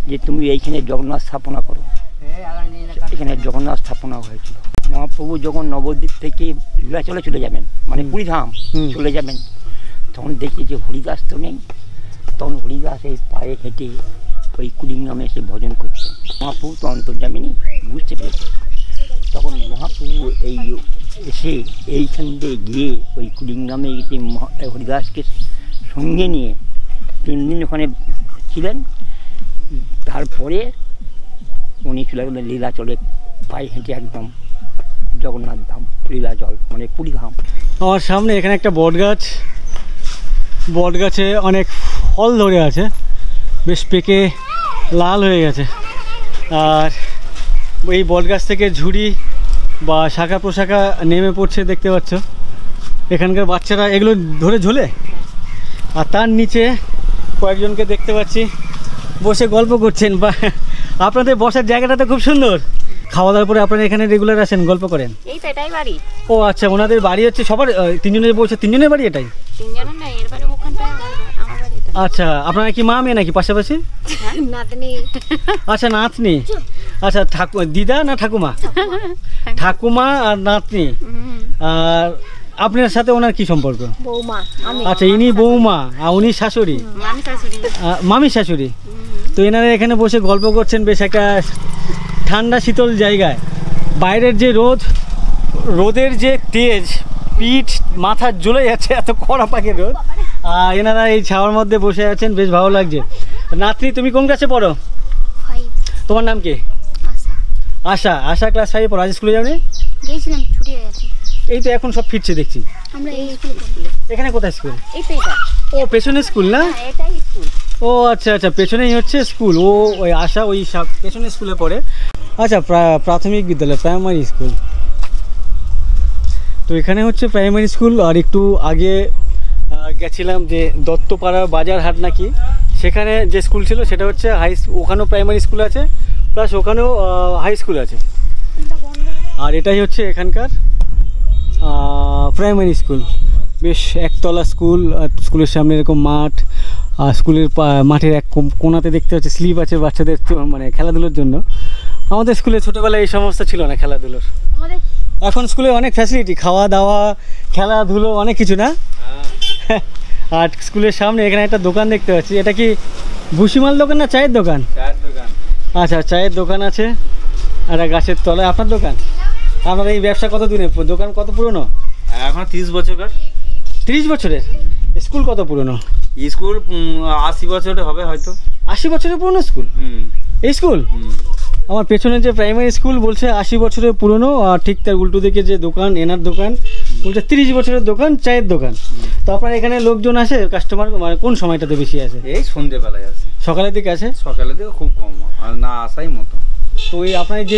Speaker 11: যে তুমি এইখানে জগন্নাথ স্থাপনা করো। এখানে জগন্নাথ স্থাপনা হয়েছিল। মহাপ্রভু যখন নবদ্বীপ থেকে লীলাচলে চলে যাবেন, মানে পুরীধাম চলে যাবেন, তখন দেখি যে হরিদাস তো নেই। তখন হরিদাস এই পায়ে হেঁটে ওই কুলিংগ্রামে এসে ভজন করছেন। মহাপ্রভু তো অন্তর্যামিনী, বুঝতে পেরেছে। তখন মহাপ্রভু এসে এইখান দিয়ে গিয়ে ওই কুলিংগ্রামে হরিদাসকে সঙ্গে নিয়ে 3 দিন ওখানে ছিলেন। তারপরে উনি চলে গেলেন লীলাচলে, পায়ে হেঁটে একদম জগন্নাথ ধাম, লীলাচল মানে পুরীধাম।
Speaker 2: আমার সামনে এখানে একটা বট গাছে অনেক ফল ধরে আছে, বেশ পেকে লাল হয়ে গেছে। আর এই বট গাছ থেকে ঝুড়ি বা শাখা প্রশাখা নেমে পড়ছে, দেখতে পাচ্ছ। এখানকার বাচ্চারা এগুলো ধরে ঝোলে। আর তার নিচে কয়েকজনকে দেখতে পাচ্ছি বসে গল্প করছেন। বা আপনাদের বসার জায়গাটা তো খুব সুন্দর। খাওয়া দাওয়ার পরে আপনারা এখানে রেগুলার আসেন, গল্প করেন?
Speaker 12: এই তো এটাই বাড়ি।
Speaker 2: ও আচ্ছা, ওনাদের বাড়ি হচ্ছে সবার 3 জনের বলছে, 3 জনের বাড়ি এটাই?
Speaker 12: 3 জনের না, এর বাড়ি ওখানটায়, আমার বাড়ি এটা।
Speaker 2: আচ্ছা, আপনারা কি মা মেয়ে নাকি পাশাপাশি?
Speaker 12: নাতনি।
Speaker 2: আচ্ছা, নাতনি। আচ্ছা, দিদা না ঠাকুমা? ঠাকুমা আর নাতনি। আর আপনার সাথে ওনার কি সম্পর্ক?
Speaker 12: বৌমা।
Speaker 2: আচ্ছা, ইনি বৌমা আর উনি শাশুড়ি, মামি শাশুড়ি। তো এনারা এখানে বসে গল্প করছেন বেশ একটা ঠান্ডা শীতল জায়গায়। বাইরের যে রোদের যে তেজ, পিঠ মাথা জ্বলে যাচ্ছে, এত কড়া পাকের রোদ। আর এনারা এই ছাওয়ার মধ্যে বসে আছেন, বেশ ভালো লাগছে। নাতনি, তুমি কোন ক্লাসে পড়ো? তোমার নাম কি? আশা ক্লাস 5 পড়ো। আজ স্কুলে যাওনি?
Speaker 1: গেছিলাম, ছুটি হয়ে গেছে।
Speaker 2: এই তো এখন সব ফিরছে দেখছি।
Speaker 1: আমরা এই স্কুলে।
Speaker 2: এখানে কোথায় স্কুল?
Speaker 12: এই তো এটা।
Speaker 2: ও, পেছনে স্কুল না?
Speaker 12: হ্যাঁ, এটাই স্কুল।
Speaker 2: ও আচ্ছা আচ্ছা, পেছনেই হচ্ছে স্কুল। ও ওই আশা ওই পেছনে স্কুলে পড়ে। আচ্ছা, প্রাথমিক বিদ্যালয়, প্রাইমারি স্কুল। তো এখানে হচ্ছে প্রাইমারি স্কুল। আর একটু আগে গেছিলাম যে দত্তপাড়া বাজার হাট নাকি, সেখানে যে স্কুল ছিল সেটা হচ্ছে ওখানেও প্রাইমারি স্কুল আছে, প্লাস ওখানেও হাই স্কুল আছে। আর এটাই হচ্ছে এখানকার প্রাইমারি স্কুল। বেশ একতলা স্কুল। স্কুলের সামনে এরকম মাঠ, আর স্কুলের মাঠের এক কোণাতে দেখতে হচ্ছে স্লিপ আছে বাচ্চাদের মানে খেলাধুলোর জন্য। আমাদের স্কুলে ছোটোবেলায় এই সমস্ত ছিল না খেলাধুলোর। এখন স্কুলে অনেক ফ্যাসিলিটি, খাওয়া দাওয়া, খেলাধুলো, অনেক কিছু না? আর স্কুলের সামনে এখানে একটা দোকান দেখতে পাচ্ছি। এটা কি ভুসিমাল দোকান না চায়ের দোকান? আচ্ছা, চায়ের দোকান আছে। আর গাছের তলায় আপনার দোকান। আপনার এই ব্যবসা কত দিনের? দোকান কত পুরনো?
Speaker 6: এখন 30 বছর।
Speaker 2: 30 বছরের? স্কুল কত পুরনো?
Speaker 6: স্কুল 80 বছরের হবে হয়তো।
Speaker 2: 80 বছরের পুরনো স্কুল? এই স্কুল? আমার পেছনে যে প্রাইমারি স্কুল বলছে 80 বছরের পুরনো, আর ঠিক তার উল্টো দিকে যে দোকান, এনার দোকান বলছে 30 বছরের দোকান, চায়ের দোকান। তো আপনার এখানে লোকজন আসে, কাস্টমার মানে কোন সময়টাতে বেশি আসে?
Speaker 6: এই সন্ধ্যেবেলায় আসে।
Speaker 2: সকালের দিকে আসে?
Speaker 6: সকালের দিকে খুব কম, আর না আসাই মতো।
Speaker 2: তো এই আপনার যে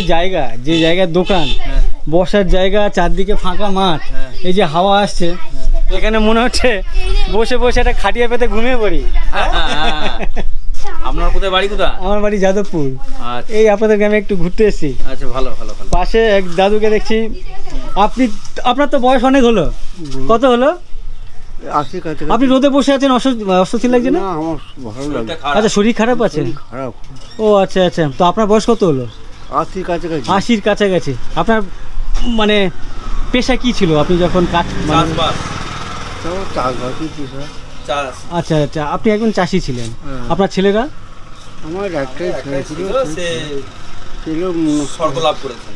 Speaker 2: জায়গার দোকান, বসার জায়গা, চারদিকে ফাঁকা মাঠ, এই যে হাওয়া আসছে, এখানে মনে হচ্ছে বসে বসে একটা খাটিয়া পেতে ঘুমিয়ে পড়ি।
Speaker 6: আপনার কোথায় বাড়ি? কোথায়?
Speaker 2: আমার বাড়ি যাদবপুর। এই আপনাদের গ্রামে একটু ঘুরতে এসেছি।
Speaker 6: আচ্ছা, ভালো ভালো ভালো।
Speaker 2: পাশে এক দাদুকে দেখছি। আপনার তো বয়স অনেক হলো, কত হলো?
Speaker 8: 80 কাছে।
Speaker 2: আপনি রোদে বসে আছেন, অস্বস্তি লাগছে না?
Speaker 8: আমার ভালো লাগে।
Speaker 2: আচ্ছা, শরীর খারাপ আছে?
Speaker 8: খারাপ।
Speaker 2: ও আচ্ছা আচ্ছা। তো আপনার বয়স কত হলো?
Speaker 8: 80 কাছাকাছি।
Speaker 2: 80-র কাছাকাছি। আপনার মানে পেশা কি ছিল আপনি যখন কাজ? আচ্ছা আচ্ছা, আপনি একজন চাষি ছিলেন। আপনার ছেলেরা?
Speaker 8: আমার একটাই ছেলে ছিল,
Speaker 6: স্বর্গলাভ করেছেন।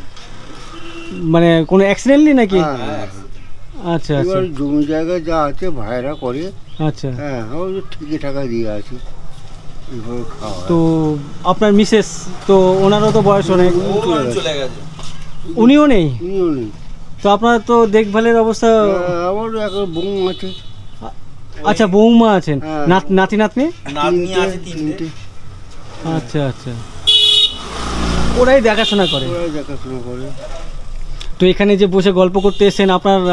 Speaker 2: মানে কোনো অ্যাক্সিডেন্টলি নাকি? আচ্ছা আচ্ছা,
Speaker 8: জমি জায়গা যা আছে ভাইরা করে।
Speaker 2: আচ্ছা,
Speaker 8: হ্যাঁ ওই ঠিকই টাকা দিয়ে আছি, এইভাবে খাওয়া।
Speaker 2: তো আপনার মিসেস তো ওনারও তো বয়স অনেক,
Speaker 6: চলে গেছে,
Speaker 2: উনিও নেই?
Speaker 8: উনিও নেই।
Speaker 2: তো আপনার তো দেখভালের অবস্থা?
Speaker 8: আমার একটা বউ আছে।
Speaker 2: আচ্ছা, বৌমা আছেন, নাতি নাতনি?
Speaker 6: নাতনি আছে 3টে।
Speaker 2: আচ্ছা আচ্ছা, ওরাই দেখাশোনা করে?
Speaker 8: ওরাই দেখাশোনা করে।
Speaker 2: তো এখানে যে বসে গল্প করতে এসেছেন,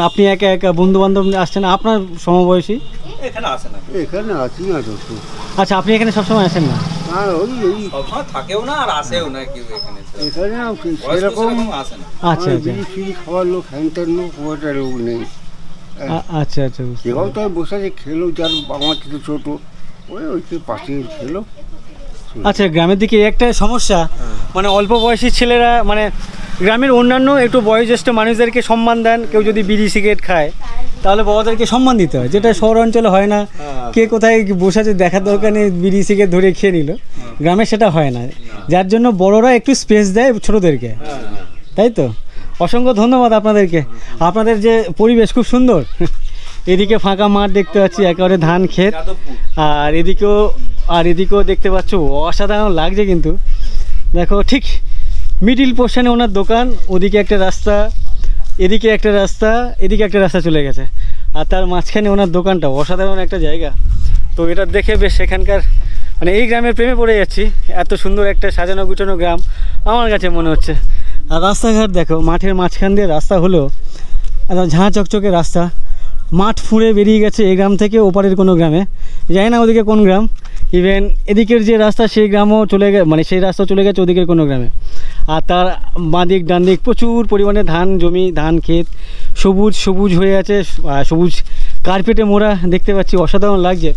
Speaker 2: আপনি একা একা, বন্ধু বান্ধব আসছেন আপনার সমবয়সী?
Speaker 6: এখানে আসে না,
Speaker 8: এখানে আসি না তো।
Speaker 2: আচ্ছা, আপনি এখানে সবসময় আসেন না?
Speaker 6: সবসময় থাকেও না আর আসেও না কেউ এখানে।
Speaker 8: সেরকম
Speaker 6: আসে না।
Speaker 2: আচ্ছা আচ্ছা,
Speaker 8: খাওয়ার লোক, হ্যান্টার লোক, ওটার লোক নেই।
Speaker 2: আচ্ছা আচ্ছা,
Speaker 8: এবার তো বসে আছে, খেলো, যার আমার থেকে ছোট ওই পাশে খেলো।
Speaker 2: আচ্ছা, গ্রামের দিকে একটা সমস্যা, মানে অল্প বয়সী ছেলেরা, মানে গ্রামের অন্যান্য একটু বয়োজ্যেষ্ঠ মানুষদেরকে সম্মান দেন। কেউ যদি বিড়ি সিগারেট খায় তাহলে বড়দেরকে সম্মান দিতে হয়, যেটা শহর অঞ্চলে হয় না। কে কোথায় বসে আছে দেখার দরকার নেই, বিড়ি সিগারেট ধরে খেয়ে নিল। গ্রামে সেটা হয় না, যার জন্য বড়রা একটু স্পেস দেয় ছোটদেরকে, তাই তো? অসংখ্য ধন্যবাদ আপনাদেরকে। আপনাদের যে পরিবেশ খুব সুন্দর, এদিকে ফাঁকা মাঠ দেখতে পাচ্ছি, একেবারে ধান ক্ষেত, আর এদিকেও দেখতে পাচ্ছ, অসাধারণ লাগছে। কিন্তু দেখো, ঠিক মিডিল পোর্শনে ওনার দোকান, ওদিকে একটা রাস্তা, এদিকে একটা রাস্তা, এদিকে একটা রাস্তা চলে গেছে, আর তার মাঝখানে ওনার দোকানটা। অসাধারণ একটা জায়গা। তো এটা দেখে বেশ এখানকার, মানে এই গ্রামের প্রেমে পড়ে যাচ্ছি। এত সুন্দর একটা সাজানো গুছানো গ্রাম আমার কাছে মনে হচ্ছে। আর রাস্তাঘাট দেখো, মাঠের মাঝখান দিয়ে রাস্তা হলো, একদম ঝাঁ চকচকে রাস্তা। মাঠ ফুঁড়ে বেরিয়ে গেছে এই গ্রাম থেকে ওপারের কোনো গ্রামে, জানি না ওদিকে কোন গ্রাম। ইভেন এদিকের যে রাস্তা, সেই গ্রামও চলে গেছে, মানে সেই রাস্তা চলে গেছে ওদিকের কোনো গ্রামে। আর তার বাঁদিক ডান দিক প্রচুর পরিমাণে ধান জমি, ধান ক্ষেত, সবুজ সবুজ হয়ে আছে, সবুজ কার্পেটে মোড়া দেখতে পাচ্ছি। অসাধারণ লাগছে।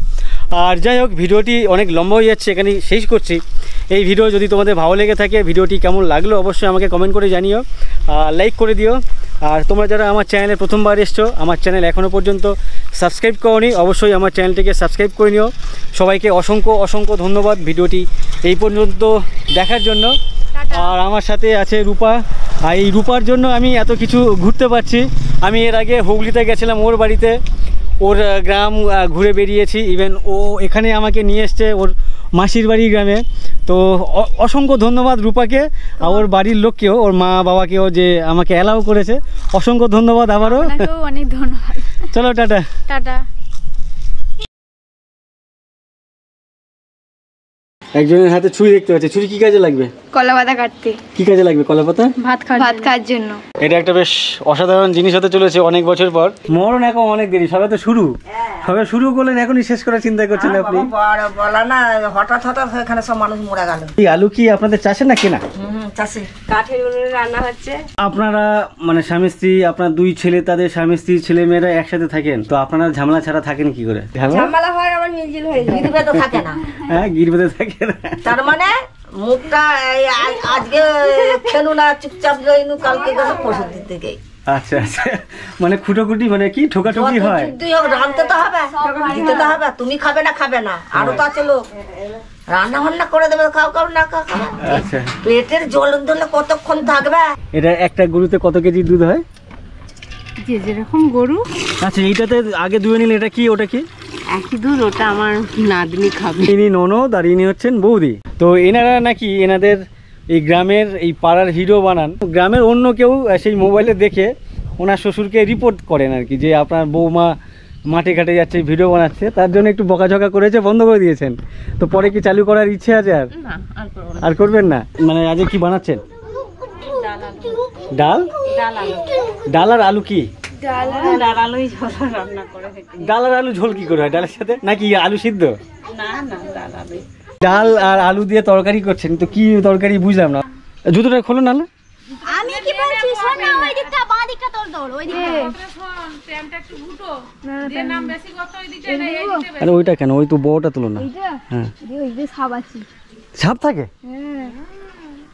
Speaker 2: আর যাই হোক, ভিডিওটি অনেক লম্বা হয়ে যাচ্ছে, এখানেই শেষ করছি। এই ভিডিও যদি তোমাদের ভালো লেগে থাকে, ভিডিওটি কেমন লাগলো অবশ্যই আমাকে কমেন্ট করে জানিও, লাইক করে দিও। আর তোমরা যারা আমার চ্যানেলে প্রথমবার এসছো, আমার চ্যানেল এখনও পর্যন্ত সাবস্ক্রাইব করোনি, অবশ্যই আমার চ্যানেলটিকে সাবস্ক্রাইব করে নিও। সবাইকে অসংখ্য অসংখ্য ধন্যবাদ ভিডিওটি এই পর্যন্ত দেখার জন্য। আর আমার সাথে আছে রূপা, আর এই রূপার জন্য আমি এত কিছু ঘুরতে পারছি। আমি এর আগে হুগলিতে গেছিলাম ওর বাড়িতে, ওর গ্রাম ঘুরে বেরিয়েছি। ইভেন ও এখানে আমাকে নিয়ে এসছে ওর মাসির বাড়ি গ্রামে। তো অসংখ্য ধন্যবাদ রূপাকে, আর ওর বাড়ির লোককেও, ওর মা বাবাকেও, যে আমাকে অ্যালাউ করেছে। অসংখ্য ধন্যবাদ আবারও,
Speaker 1: অনেক ধন্যবাদ।
Speaker 2: চলো টাটা
Speaker 1: টাটা।
Speaker 2: একজনের হাতে ছুরি দেখতে পাচ্ছি, ছুরি কি কাজে লাগবে?
Speaker 1: কলা পাতা কাটতে।
Speaker 2: কি কাজে লাগবে কলা পাতা?
Speaker 1: ভাত খাওয়ার জন্য।
Speaker 2: এটা একটা বেশ অসাধারণ জিনিস হতে চলেছে অনেক বছর পর। মরণ এখন অনেক দেরি, সবে তো শুরু, সবে শুরু করলেন, এখনই শেষ করার চিন্তা করছেন আপনি?
Speaker 13: বলা না, হঠাৎ এখানে সব মানুষ মরে গেল।
Speaker 2: এই আলু কি আপনাদের চাষের না কেনা?
Speaker 13: চাষে, কাঠের উনুনে রান্না হচ্ছে।
Speaker 2: আপনারা মানে স্বামী স্ত্রী, আপনার দুই ছেলে, তাদের স্বামী স্ত্রী ছেলে মেয়েরা একসাথে থাকেন, তো আপনারা ঝামেলা ছাড়া থাকেন কি করে?
Speaker 13: ঝামেলা হয়, আবার মিলজিল হয়ে যায়, গিরবে তো থাকে না।
Speaker 2: হ্যাঁ, গিরবেতে থাকে না,
Speaker 13: তার মানে মুখটা আজকে খেলু না, চুপচাপ রইনু, কালকে গেলে পরশু দিন থেকে।
Speaker 2: আচ্ছা আচ্ছা, মানে খুঁটোকুটি, মানে কি ঠোকাঠুকি হয়?
Speaker 13: রাঁধতে তো হবে, দিতে তো হবে। তুমি খাবে না, আরো তো আছে লোক, রান্না বান্না করে দেবে, খাও না খাও।
Speaker 2: আচ্ছা,
Speaker 13: পেটের জল ধরলে কতক্ষণ থাকবে?
Speaker 2: এটা একটা গরুতে কত কেজি দুধ হয়?
Speaker 12: যে যেরকম গরু।
Speaker 2: আচ্ছা, এইটাতে আগে দুয়ে নিলে, এটা কি ওটা কি?
Speaker 12: একই দুধ, ওটা আমার নাতনি খাবে।
Speaker 2: ইনি ননদ আর ইনি হচ্ছেন বৌদি। তো এনারা নাকি এনাদের এই গ্রামের, এই পাড়ার হিরো বানান। গ্রামের অন্য কেউ সেই মোবাইলে দেখে ওনার শ্বশুরকে রিপোর্ট করেন আর কি, যে আপনার বৌমা মাঠে ঘাটে যাচ্ছে, ভিডিও বানাচ্ছে, তার জন্য একটু বকাঝকা করেছে, বন্ধ করে দিয়েছেন। তো পরে কি চালু করার ইচ্ছে আছে? আর করবেন না? মানে আজ কি বানাচ্ছেন? ডাল? ডাল আর আলু কি? ডাল আর আলু ঝোল কি করে হয় ডালের সাথে? নাকি আলু সিদ্ধ? ডাল আর আলু দিয়ে তরকারি করছেন, তো কি তরকারি বুঝলাম না। জুতোটা খোলো না।
Speaker 1: আমি কি বলছি, শোন না, ওই দিকটা বাঁ দিকটা তোর দৌড়, ওই দিকটা শোন, প্যান্টটা একটু ঘুটো দিয়ে নাম বেশি কত, ওই দিকটা না, এই দিকটা।
Speaker 2: আরে ওইটা কেন, ওই তো বড়টা তুলো না। হ্যাঁ,
Speaker 1: ওই যে সাপ আছে।
Speaker 2: সাপ থাকে?
Speaker 1: হ্যাঁ,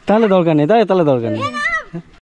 Speaker 2: তাহলে দরকার নেই, তাহলে দরকার নেই।